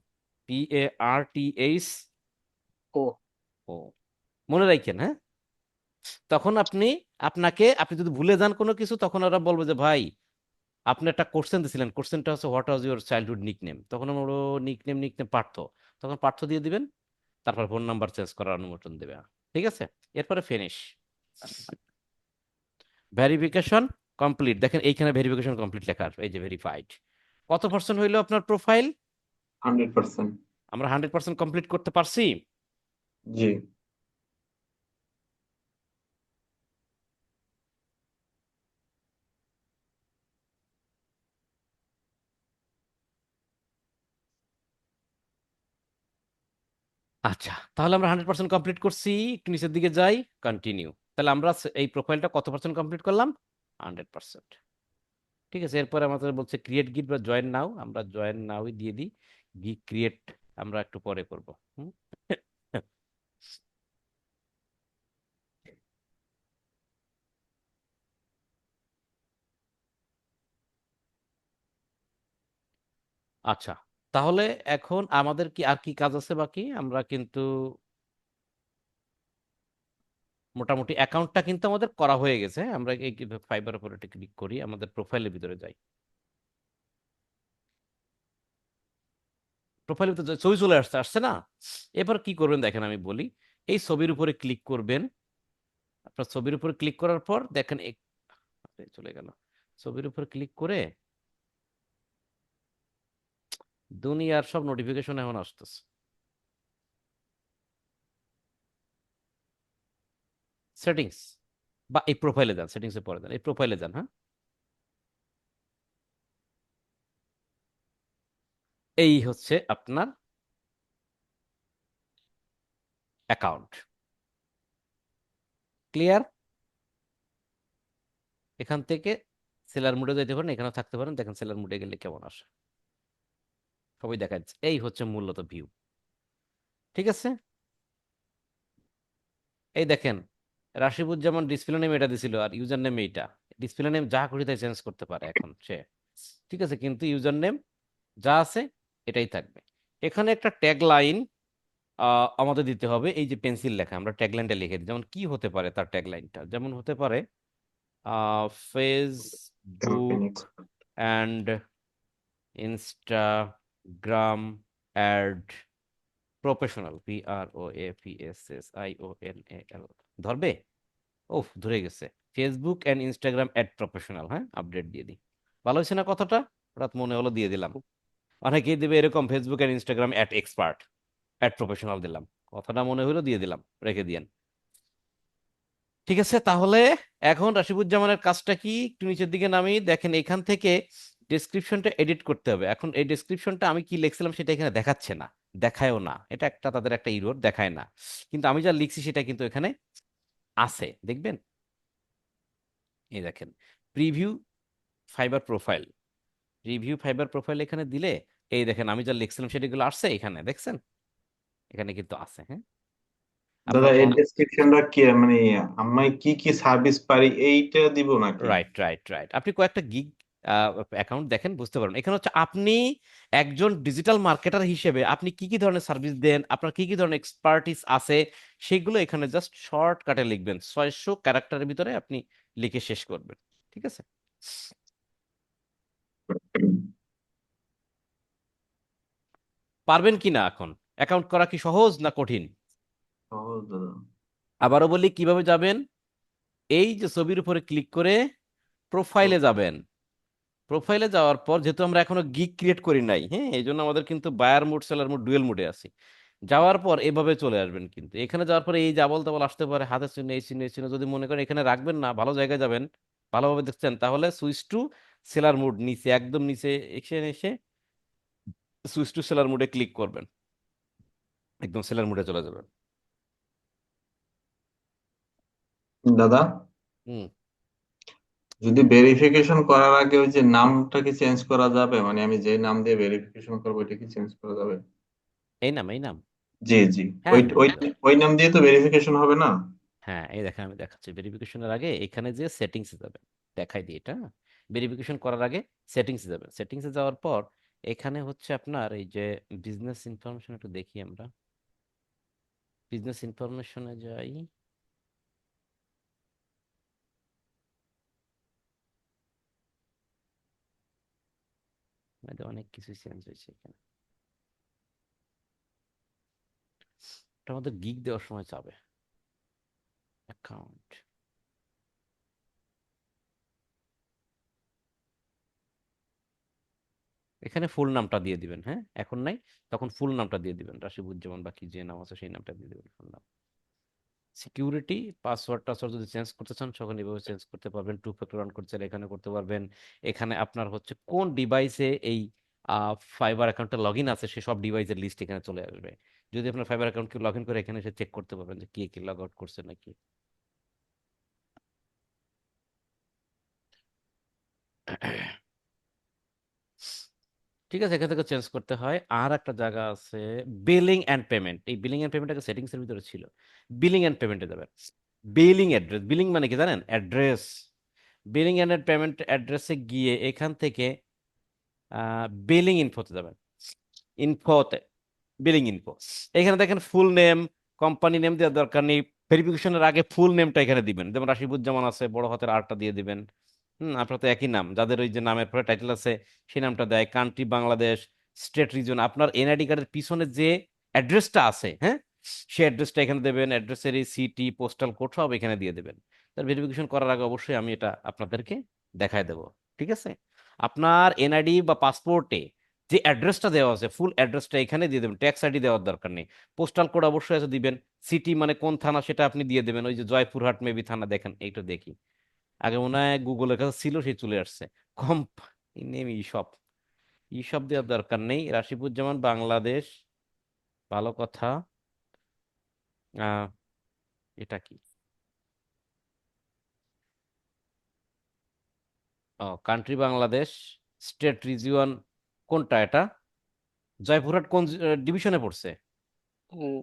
PARTH ও ও। মনে রাখেন, হ্যাঁ? তখন আপনি যদি ভুলে যান কোনো কিছু, তখন ওরা বলবে যে ভাই আপনি একটা কোশ্চেন দিয়েছিলেন, কোশ্চেনটা হচ্ছে what was your childhood nickname. তখন আমরা বলবো নিকনেম পার্থ। তখন পার্থ দিয়ে দিবেন, তারপর ফোন নাম্বার চেঞ্জ করার অনুমোদন দেবে। ঠিক আছে, এরপরে ফিনিশ। Verification complete. দেখেন এইখানে ভেরিফিকেশন কমপ্লিট লেখা আসবে, এই যে ভেরিফাইড। কত পার্সেন্ট হইলো আপনার প্রোফাইল? 100%। আমরা 100% কমপ্লিট করতে পারছি। জি। আচ্ছা, তাহলে আমরা 100% কমপ্লিট করছি। একটু নিচের দিকে যাই, কন্টিনিউ। তাহলে আমরা এই প্রোফাইলটা কত পার্সেন্ট কমপ্লিট করলাম? 100%। ঠিক আছে, এরপরে আমাদের বলছে ক্রিয়েট গিট বা জয়েন নাও। আমরা জয়েন নাওই দিয়ে দিই। গিট ক্রিয়েট আমরা একটু পরে করব। হুম? আচ্ছা, তাহলে এখন আমাদের কি আর কি কাজ আছে বাকি? আমরা কিন্তু মোটামুটি অ্যাকাউন্টটা কিন্তু আমাদের করা হয়ে গেছে। আমরা এই ফাইবার উপরে ক্লিক করি, আমাদের প্রোফাইলের ভিতরে যাই। প্রোফাইলের ভিতরে ছবি চলে আসছে, আসছে না? এবার কি করবেন দেখেন, আমি বলি। এই ছবির উপরে ক্লিক করবেন। আপনার ছবির উপরে ক্লিক করার পর দেখেন চলে গেল। ছবির উপর ক্লিক করে দুনিয়ার সব নোটিফিকেশন এখন আসতেছে। সেটিংস বা এই প্রোফাইলে যান, সেটিংস এ পরে যান, এই প্রোফাইলে যান। হ্যাঁ, এই হচ্ছে আপনার অ্যাকাউন্ট। ক্লিয়ার? এখান থেকে সেলার মুডে যেতে পারেন, এখানে থাকতে পারেন। দেখেন সেলার মুডে গেলে কেমন আসে, সবই দেখা যাচ্ছে। এই হচ্ছে মূলত ভিউ। ঠিক আছে, এই দেখেন রাশিবুজ্জামান ডিসপ্লে নেম এটা দিছিল, আর ইউজার নেম এইটা। ডিসপ্লে নেম যা খুশি তাই চেঞ্জ করতে পারে এখন সে। ঠিক আছে, কিন্তু ইউজার নেম যা আছে এটাই থাকবে। এখানে একটা ট্যাগ লাইন আমাদের দিতে হবে। এই যে পেন্সিল লেখা, আমরা ট্যাগ লাইনটা লিখে দিই। যেমন কি হতে পারে তার ট্যাগ লাইনটা? যেমন হতে পারে campaign Facebook expert. And Instagram add professional, PROFESSIONAL। ধরবে? ওহ, ধরে গেছে। Facebook and Instagram add professional. হ্যাঁ, আপডেট দিয়ে দিই। ভালো হয়েছে না কথাটা? হঠাৎ মনে হলো দিয়ে দিলাম। অনেকেই দেবে এরকম Facebook and Instagram ad expert, ad professional দিলাম। কথাটা মনে হলো দিয়ে দিলাম, রেখে দিয়েন। ঠিক আছে, তাহলে এখন রাশিবুজ্জামানের কাজটা কি? একটু নিচের দিকে নামি দেখেন, এখান থেকে ডেসক্রিপশনটা এডিট করতে হবে। এখন এই ডেসক্রিপশনটা আমি কি লিখছিলাম সেটা এখানে দেখাচ্ছে না, দেখায়ও না। এটা একটা তাদের একটা ইরোর, দেখায় না। কিন্তু আমি যা লিখছি সেটা কিন্তু এখানে আছে, দেখবেন। এই দেখেন, preview fibre profile, review fibre profile এখানে দিলে এই দেখেন আমি যা লিখছিলাম সেটাগুলো আসছে এখানে, দেখছেন? এখানে কিন্তু আছে। হ্যাঁ, দাদা আপনার এই ডেসক্রিপশনটা কি মানে আমি কি কি সার্ভিস পারি এইটা দিব নাকি? Right, right, right. আপনি কয়েকটা গিগ অ্যাকাউন্ট দেখেন, বুঝতে পারবেন। এখানে হচ্ছে আপনি একজন ডিজিটাল মার্কেটার হিসেবে আপনি কি কি ধরনের সার্ভিস দেন, আপনার কি কি ধরনের এক্সপার্টিস আছে, সেগুলো এখানে জাস্ট শর্টকাটে লিখবেন। 600 ক্যারেক্টারের ভিতরে আপনি লিখে শেষ করবেন। ঠিক আছে, পারবেন কি না? এখন অ্যাকাউন্ট করা কি সহজ না কঠিন? সহজ দাদা। আবারও বলি কিভাবে যাবেন। এই যে ছবির উপরে ক্লিক করে প্রোফাইলে যাবেন। প্রোফাইলে যাওয়ার পর যেহেতু আমরা এখনো গিগ ক্রিয়েট করি নাই, হ্যাঁ, এই জন্য আমাদের কিন্তু buyer mood seller mood dual মুডে আছি। যাওয়ার পর এভাবে চলে আসবেন, কিন্তু এখানে যাওয়ার পরে এই জাবল তাবল আসতে পারে, হাতের চিহ্ন এই চিহ্ন এই চিহ্ন, যদি মনে করেন এখানে রাখবেন না, ভালো জায়গায় যাবেন, ভালোভাবে দেখছেন, তাহলে সুইচ টু সেলার মুড নিচে, একদম নিচে এসে এসে সুইচ টু সেলার মুডে ক্লিক করবেন, একদম সেলার মুডে চলে যাবেন। দাদা, হুম। যদি ভেরিফিকেশন করার আগে ওই যে নামটা কি চেঞ্জ করা যাবে? মানে আমি যে নাম দিয়ে ভেরিফিকেশন করবো এটা কি চেঞ্জ করা যাবে? এই নাম, এই নাম। জি জি, হ্যাঁ ওই হ্যাঁ ওই ওই নাম দিয়ে তো ভেরিফিকেশন হবে না? হ্যাঁ, এই দেখেন আমি দেখাচ্ছি। ভেরিফিকেশনের আগে এখানে যে সেটিংসে যাবেন, দেখাই দিই এটা। ভেরিফিকেশন করার আগে সেটিংসে যাবেন, সেটিংসে যাওয়ার পর এখানে হচ্ছে আপনার এই যে বিজনেস ইনফরমেশন, একটু দেখি আমরা, বিজনেস ইনফরমেশনে যাই। এটা অনেক কিছু চেঞ্জ হয়েছে এখানে। এটা আমাদের গিগ দেওয়ার সময় যাবে, অ্যাকাউন্ট, এখানে ফুল নামটা দিয়ে দিবেন। হ্যাঁ, এখন নাই, তখন ফুল নামটা দিয়ে দিবেন, রাশিবুজ্জামান বা কি যে নাম আছে সেই নামটা দিয়ে দিবেন, ফুল নাম। সিকিউরিটি, পাসওয়ার্ড টাসওয়ার্ড যদি চেঞ্জ করতে চান তখন এভাবে চেঞ্জ করতে পারবেন। টু ফ্যাক্টর অন করতে চাইলে এখানে করতে পারবেন। এখানে আপনার হচ্ছে কোন ডিভাইসে এই ফাইবার অ্যাকাউন্টে লগ ইন আছে সে সব ডিভাইসের লিস্ট এখানে চলে আসবে। যদি আপনার ফাইবার অ্যাকাউন্টকে লগ ইন করে এখানে এসে চেক করতে পারবেন যে কে কে লগ আউট করছে নাকি। ঠিক আছে, এখান থেকে চেঞ্জ করতে হয়। আর একটা জায়গা আছে বিলিং অ্যান্ড পেমেন্ট, এই বিলিং অ্যান্ড পেমেন্ট একটা সেটিংস এর ভিতরে ছিল। বিলিং অ্যান্ড পেমেন্টে যাবেন। বিলিং অ্যাড্রেস, বিলিং মানে কি জানেন? অ্যাড্রেস। বিলিং অ্যান্ড পেমেন্ট অ্যাড্রেসে গিয়ে এখান থেকে বিলিং ইনফোতে যাবেন। ইনফোতে, বিলিং ইনফো, এখানে দেখেন ফুল নেম, কোম্পানি নেম দেওয়ার দরকার নেই। ভেরিফিকেশনের আগে ফুল নেমটা এখানে দিবেন, যেমন রাশিবুজ্জামান আছে, বড় হাতের আরটা দিয়ে দিবেন। আপনার তো একই নাম, যাদের ওই যে নামের পরে টাইটেল আছে সেই নামটা দেয়। কান্ট্রি বাংলাদেশ, স্টেট রিজন, আপনার এনআইডি কার্ডের পিছনে যে অ্যাড্রেসটা আছে, হ্যাঁ, সেই অ্যাড্রেসটা এখানে দেবেন। অ্যাড্রেসের এই সিটি, পোস্টাল কোড সব এখানে দিয়ে দেবেন। তার ভেরিফিকেশন করার আগে অবশ্যই আমি এটা আপনাদেরকে দেখায় দেবো। ঠিক আছে, আপনার এনআইডি বা পাসপোর্টে যে অ্যাড্রেসটা দেওয়া আছে ফুল অ্যাড্রেসটা এখানে দিয়ে দেবেন, ট্যাক্স আইডি দেওয়ার দরকার নেই। পোস্টাল কোড অবশ্যই আছে দিবেন। সিটি মানে কোন থানা সেটা আপনি দিয়ে দেবেন, ওই যে জয়পুরহাট মেবি থানা, দেখেন এইটা দেখি, আগে মনে হয় গুগলের কাছে ছিল, সেই চলে আসছে। কম নেম ইসব, ইসব দেওয়ার দরকার নেই। রাশিবুজ্জামান বাংলাদেশ, ভালো কথা। আহ এটা কি? ও, কান্ট্রি বাংলাদেশ, স্টেট রিজিয়ন কোনটা এটা? জয়পুরহাট কোন ডিভিশনে পড়ছে?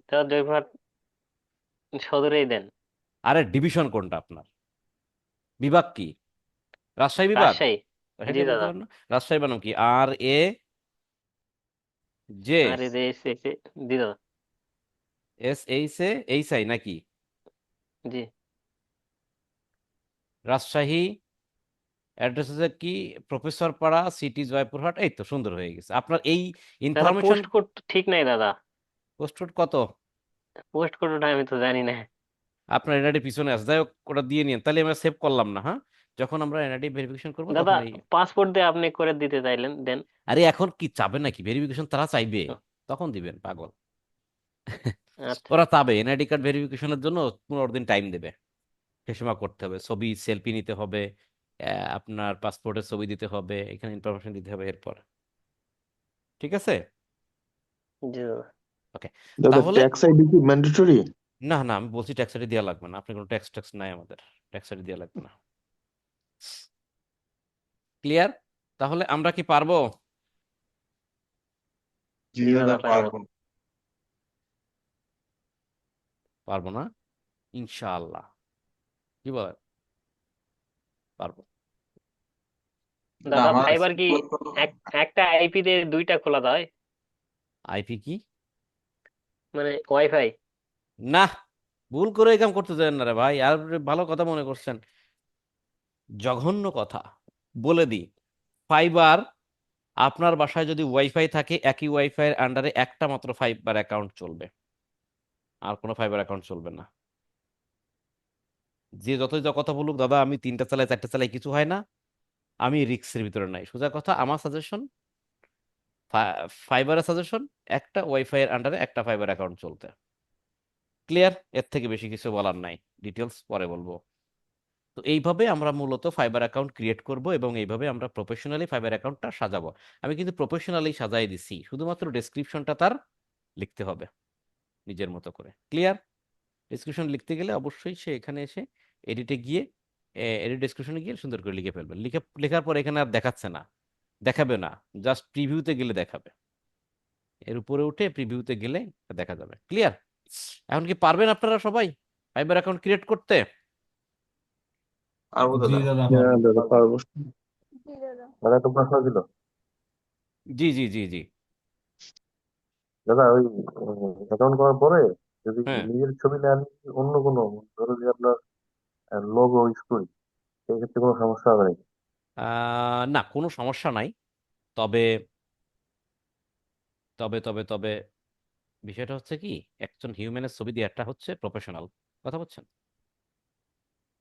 তারা জয়পুরহাট সদরেই দেন। আরে ডিভিশন কোনটা আপনার? বিভাগ কি? রাজশাহী বিভাগ? রাজশাহী। জি হেঁটে বলতে দাদা। পারেন না? রাজশাহী বানাম কি? আর এ জে আর এই যে জি দাদা। S H A H I নাকি? জি। রাজশাহী, অ্যাড্রেস হচ্ছে কি? প্রফেসর পাড়া, সিটি জয়পুরহাট। এই তো সুন্দর হয়ে গেছে আপনার এই দাদা ইনফরমেশন। পোস্ট কোড ঠিক নাই দাদা। পোস্টকোড কত? পোস্ট কোডটা আমি তো জানি না। আপনার এনআইডি পিছনে আছে, যাই হোক ওটা দিয়ে নিন, তাহলে আমরা সেভ করলাম না। হ্যাঁ, যখন আমরা এনআইডি ভেরিফিকেশন করবো দাদা তখন এই, পাসপোর্ট দিয়ে আপনি করে দিতে চাইলেন দেন। আরে এখন কি চাবে নাকি ভেরিফিকেশন? তারা চাইবে, ও, তখন দিবেন পাগল। আচ্ছা। ওরা চাবে এনআইডি কার্ড ভেরিফিকেশনের জন্য 15 দিন টাইম দেবে, সে সময় করতে হবে। ছবি সেলফি নিতে হবে, আপনার পাসপোর্টের ছবি দিতে হবে, এখানে ইনফরমেশন দিতে হবে এরপর। ঠিক আছে, জি দাদা। ওকে। দাদা তাহলে ট্যাক্স আইডি কি ম্যান্ডেটরি? না না, আমি বলছি ট্যাক্স আইডি দেওয়া লাগবে না, আপনি কোনো ট্যাক্স ট্যাক্স নাই, আমাদের ট্যাক্স আইডি দেওয়া লাগবে না। ক্লিয়ার? তাহলে আমরা কি পারবো? জি জি দাদা, দাদা পারবো। পারবো। পারবো না? ইনশাআল্লাহ, কি বলেন? পারবো। না, দাদা আমার ফাইবার কি সিকিউর কোনো এক একটা আইপি দিয়ে দুইটা খোলা যায়? আইপি কি? মানে ওয়াইফাই। না, ভুল করে এই কাম করতে চান না রে ভাই, আর ভালো কথা মনে করছেন। জঘন্য কথা বলে দিই, ফাইবার, আপনার বাসায় যদি ওয়াইফাই থাকে একই ওয়াইফাই এর আন্ডারে একটা মাত্র ফাইবার অ্যাকাউন্ট চলবে, আর কোনো ফাইবার অ্যাকাউন্ট চলবে না। যে যতই যা কথা বলুক, দাদা আমি 3টা চালাই 4টা চালাই, কিছু হয় না, আমি রিস্কের ভিতরে নাই। সোজা কথা, আমার সাজেশন, ফাইবারের সাজেশন, একটা ওয়াইফাই এর আন্ডারে একটা ফাইবার অ্যাকাউন্ট চলতে। ক্লিয়ার? এর থেকে বেশি কিছু বলার নাই, ডিটেলস পরে বলবো। তো এইভাবে আমরা মূলত ফাইবার অ্যাকাউন্ট ক্রিয়েট করব এবং এইভাবে আমরা প্রফেশনালি ফাইবার অ্যাকাউন্টটা সাজাবো। আমি কিন্তু প্রফেশনালি সাজাই দিছি, শুধুমাত্র ডেসক্রিপশনটা তার লিখতে হবে নিজের মতো করে। ক্লিয়ার? ডেসক্রিপশন লিখতে গেলে অবশ্যই সে এখানে এসে এডিটে গিয়ে, এডিট ডেসক্রিপশনে গিয়ে সুন্দর করে লিখে ফেলবে। লেখার পর এখানে আর দেখাচ্ছে না, দেখাবে না, জাস্ট প্রিভিউতে গেলে দেখাবে। এর উপরে উঠে প্রিভিউতে গেলে দেখা যাবে। ক্লিয়ার? এখন কি পারবেন আপনারা সবাই ফাইবার অ্যাকাউন্ট ক্রিয়েট করতে? পারবো জি দাদা। দাদা হ্যাঁ পারবো। দাদা পারবো। দাদা একটা প্রশ্ন ছিল। জি জি জি জি। দাদা ওই অ্যাকাউন্ট করার পরে যদি হ্যাঁ। নিজের ছবি না নিয়ে অন্য কোনো, ধরো যে আপনার লোগো ইউজ করি, সেই ক্ষেত্রে কোনো সমস্যা হবে নাকি? না, কোনো সমস্যা নাই। তবে তবে তবে তবে বিষয়টা হচ্ছে কি, একজন হিউম্যানের ছবি দিয়ে একটা হচ্ছে প্রফেশনাল, কথা বলছেন?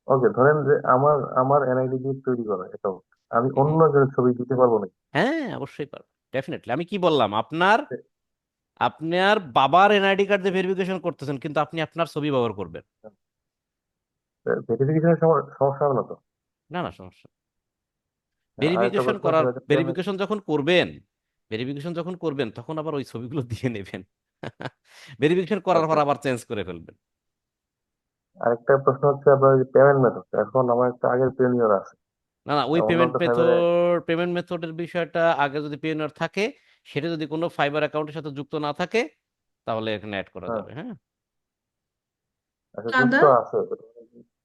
ওকে, ধরেন যে আমার আমার এনআইডি দিয়ে তৈরি করা অ্যাকাউন্ট, আমি হুম হুম। অন্য একজনের ছবি দিতে পারবো নাকি? হ্যাঁ, অবশ্যই পারবেন, ডেফিনেটলি। আমি কি বললাম, আপনার আপনার বাবার এনআইডি কার্ড দিয়ে ভেরিফিকেশন করতেছেন, কিন্তু আপনি আপনার ছবি ব্যবহার করবেন। ভেরিফিকেশনের সমস্যা হবে না তো? না না, সমস্যা। আরেকটা ভেরিফিকেশন প্রশ্ন করার, ছিল যে পেমেন্ট। ভেরিফিকেশন যখন করবেন তখন আবার ওই ছবিগুলো দিয়ে নেবেন। ভেরিফিকেশন করার পর ওকে, আবার চেঞ্জ করে ফেলবেন। আরেকটা প্রশ্ন হচ্ছে আপনার পেমেন্ট মেথড। এখন আমার একটা আগের পেনিয়র আছে, না না, ওই অন্য একটা ফাইবারে। পেমেন্ট মেথডের বিষয়টা আগে যদি পিএনআর থাকে, সেটা যদি কোনো ফাইবার অ্যাকাউন্টের সাথে যুক্ত না থাকে, তাহলে এখানে অ্যাড করা হ্যাঁ, যাবে। হ্যাঁ, আচ্ছা, দাদা যুক্ত আছে,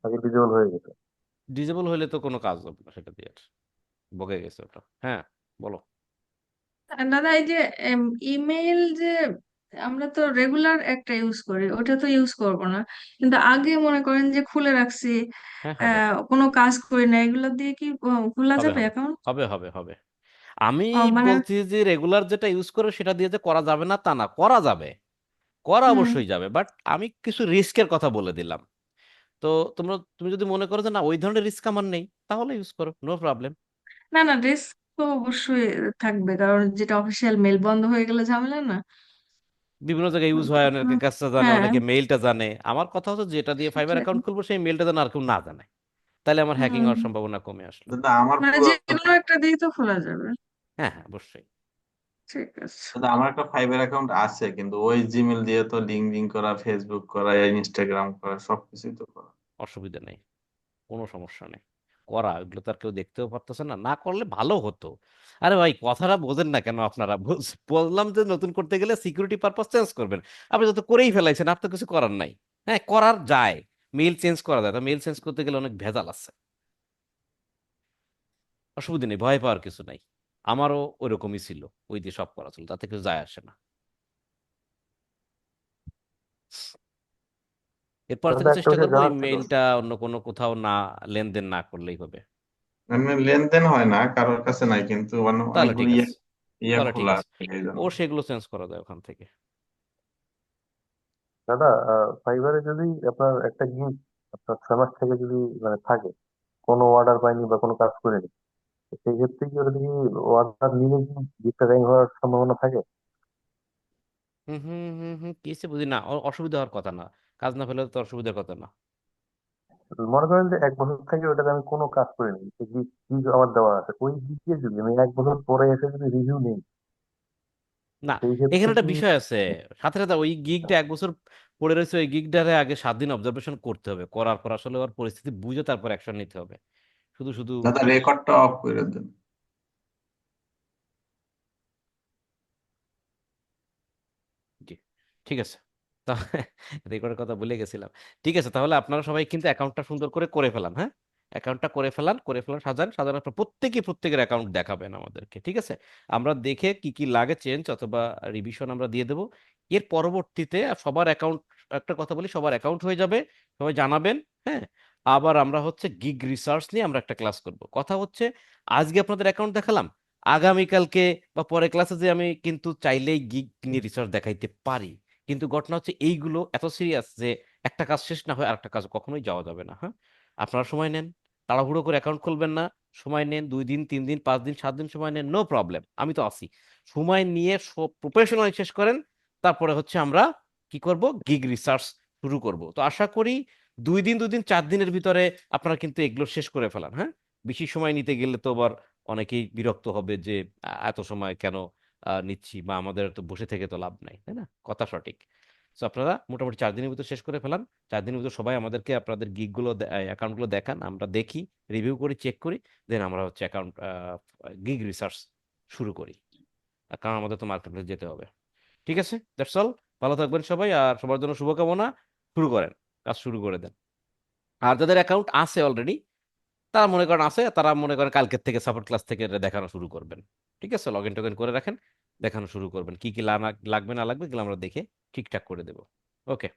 আগে ডিজেবল হয়ে গেছে। ডিজেবল হলে তো কোনো কাজ হবে না সেটা দিয়ে, আর বকে গেছে ওটা। হ্যাঁ, বলো। দাদা এই যে ইমেল যে আমরা তো রেগুলার একটা ইউজ করি, ওটা তো ইউজ করব না, কিন্তু আগে মনে করেন যে খুলে রাখছি, হ্যাঁ, হবে কোনো কাজ করি না, এগুলো দিয়ে কি খোলা হবে যাবে হবে অ্যাকাউন্ট? হবে হবে হবে। আমি মানে বলছি যে রেগুলার যেটা ইউজ করে সেটা দিয়ে যে করা যাবে না তা না, করা যাবে, করা হুম, অবশ্যই যাবে, বাট আমি কিছু রিস্কের কথা বলে দিলাম। তো তুমি যদি মনে করো যে না, ওই ধরনের রিস্ক আমার নেই, তাহলে ইউজ করো, নো প্রবলেম। না না, রিস্ক তো অবশ্যই থাকবে, কারণ যেটা অফিসিয়াল মেল বন্ধ হয়ে গেলে ঝামেলা না। বিভিন্ন জায়গায় ইউজ হয়, অনেকে কাজটা জানে, হ্যাঁ, অনেকে মেইলটা জানে। আমার কথা হচ্ছে যেটা দিয়ে ফাইবার সেটাই। অ্যাকাউন্ট খুলবো সেই মেইলটা যেন আর কেউ না জানে, তাহলে আমার হ্যাকিং হুম, হওয়ার সম্ভাবনা কমে আসলো। দাদা আমার মানে পুরো যে কোনো একটা দিয়ে তো খোলা যাবে। হ্যাঁ হ্যাঁ, অবশ্যই। ঠিক আছে। দাদা আমার একটা ফাইবার অ্যাকাউন্ট আছে, কিন্তু ওই জিমেল দিয়ে তো লিঙ্কডিন করা, ফেসবুক করা, ইনস্টাগ্রাম করা, সবকিছুই তো করা। অসুবিধা নেই, কোনো সমস্যা নেই। করা এগুলো তো আর কেউ দেখতেও পারতেছে না, না করলে ভালো হতো। আরে ভাই, কথাটা বোঝেন না কেন আপনারা? বললাম যে নতুন করতে গেলে সিকিউরিটি পারপাস চেঞ্জ করবেন, আপনি যত করেই ফেলাইছেন, আপনার কিছু করার নাই। হ্যাঁ, করার যায়, মেইল চেঞ্জ করা যায়, তো মেইল চেঞ্জ করতে গেলে অনেক ভেজাল আছে। অসুবিধা নেই, ভয় পাওয়ার কিছু নাই। আমারও ওইরকমই ছিল, ওই দিয়ে সব করা ছিল, তাতে কিছু যায় আসে না। এরপর দাদা থেকে একটা চেষ্টা বিষয় করবো ওই জানার ছিল। মেইলটা অন্য কোনো কোথাও না, লেনদেন না করলেই হবে। মানে লেনদেন হয় না, কারোর কাছে নাই, কিন্তু মানে তাহলে অনেকগুলো ঠিক ইয়ে আছে, ইয়ে তাহলে ঠিক খোলা আছে, আছে এই জন্য। ও সেগুলো চেঞ্জ করা যায় ওখান থেকে। দাদা ফাইবারে যদি আপনার একটা জিনিস আপনার 6 মাস থেকে যদি মানে থাকে, কোনো অর্ডার পাইনি বা কোনো কাজ করেনি, তো সেই ক্ষেত্রে কি ওটা কি অর্ডার নিলে কি জিপটা র্যাঙ্ক হওয়ার সম্ভাবনা থাকে? হুম হুম হুম হুম, কি হচ্ছে বুঝি না, অসুবিধা হওয়ার কথা না, কাজ না পেলে তো অসুবিধার কথা না। মনে করেন যে 1 বছর থেকে ওটাতে আমি কোনো কাজ করিনি, সেই গিগ আমার দেওয়া আছে, ওই গিগে যদি আমি 1 বছর পরে এসে যদি রিভিউ নেই, না, সেই ক্ষেত্রে এখানে একটা কি? বিষয় আছে, সাথে সাথে ওই গিগটা 1 বছর পড়ে রয়েছে, ওই গিগটারে আগে 7 দিন অবজারভেশন করতে হবে, করার পর আসলে ওর পরিস্থিতি বুঝে তারপর অ্যাকশন নিতে হবে। শুধু শুধু দাদা রেকর্ডটা অফ করে দেন। জি, ঠিক আছে। তা রেকর্ডের কথা ভুলে গেছিলাম। ঠিক আছে, তাহলে আপনারা সবাই কিন্তু অ্যাকাউন্টটা সুন্দর করে করে ফেলান। হ্যাঁ, অ্যাকাউন্টটা করে ফেলান, সাজান, সাজানোর পর প্রত্যেকের অ্যাকাউন্ট দেখাবেন আমাদেরকে, ঠিক আছে? আমরা দেখে কি কি লাগে চেঞ্জ অথবা রিভিশন আমরা দিয়ে দেবো। এর পরবর্তীতে সবার অ্যাকাউন্ট, একটা কথা বলি, সবার অ্যাকাউন্ট হয়ে যাবে, সবাই জানাবেন। হ্যাঁ, আবার আমরা হচ্ছে গিগ রিসার্চ নিয়ে আমরা একটা ক্লাস করব। কথা হচ্ছে, আজকে আপনাদের অ্যাকাউন্ট দেখালাম, আগামীকালকে বা পরের ক্লাসে যে আমি কিন্তু চাইলেই গিগ নিয়ে রিসার্চ দেখাইতে পারি। কিন্তু ঘটনা হচ্ছে এইগুলো এত সিরিয়াস যে একটা কাজ শেষ না হয় আরেকটা কাজ কখনোই যাওয়া যাবে না। হ্যাঁ, আপনারা সময় নেন, তাড়াহুড়ো করে অ্যাকাউন্ট খুলবেন না, সময় নেন, 2 দিন 3 দিন 5 দিন 7 দিন সময় নেন, নো প্রবলেম, আমি তো আছি। সময় নিয়ে সব প্রফেশনালি শেষ করেন, তারপরে হচ্ছে আমরা কি করব, গিগ রিসার্চ শুরু করব। তো আশা করি 2 দিন 4 দিনের ভিতরে আপনারা কিন্তু এগুলো শেষ করে ফেলান। হ্যাঁ, বেশি সময় নিতে গেলে তো আবার অনেকেই বিরক্ত হবে যে এত সময় কেন নিচ্ছি, বা আমাদের তো বসে থেকে তো লাভ নাই, তাই না? কথা সঠিক। তো আপনারা মোটামুটি 4 দিনের ভিতর শেষ করে ফেলান। 4 দিনের ভিতর সবাই আমাদেরকে আপনাদের গিগগুলো অ্যাকাউন্টগুলো দেখান, আমরা দেখি, রিভিউ করি, চেক করি, দেন আমরা হচ্ছে অ্যাকাউন্ট গিগ রিসার্চ শুরু করি। কারণ আমাদের তো মার্কেট প্লেস যেতে হবে। ঠিক আছে, দ্যাটস অল। ভালো থাকবেন সবাই, আর সবার জন্য শুভকামনা। শুরু করেন, কাজ শুরু করে দেন। আর যাদের অ্যাকাউন্ট আছে অলরেডি, তারা মনে করেন আছে, তারা মনে করেন কালকের থেকে সাপোর্ট ক্লাস থেকে এটা দেখানো শুরু করবেন। ঠিক আছে, লগ ইন টগইন করে রাখেন, দেখানো শুরু করবেন, কি কি লাগবে না লাগবে এগুলো আমরা দেখে ঠিকঠাক করে দেবো। ওকে।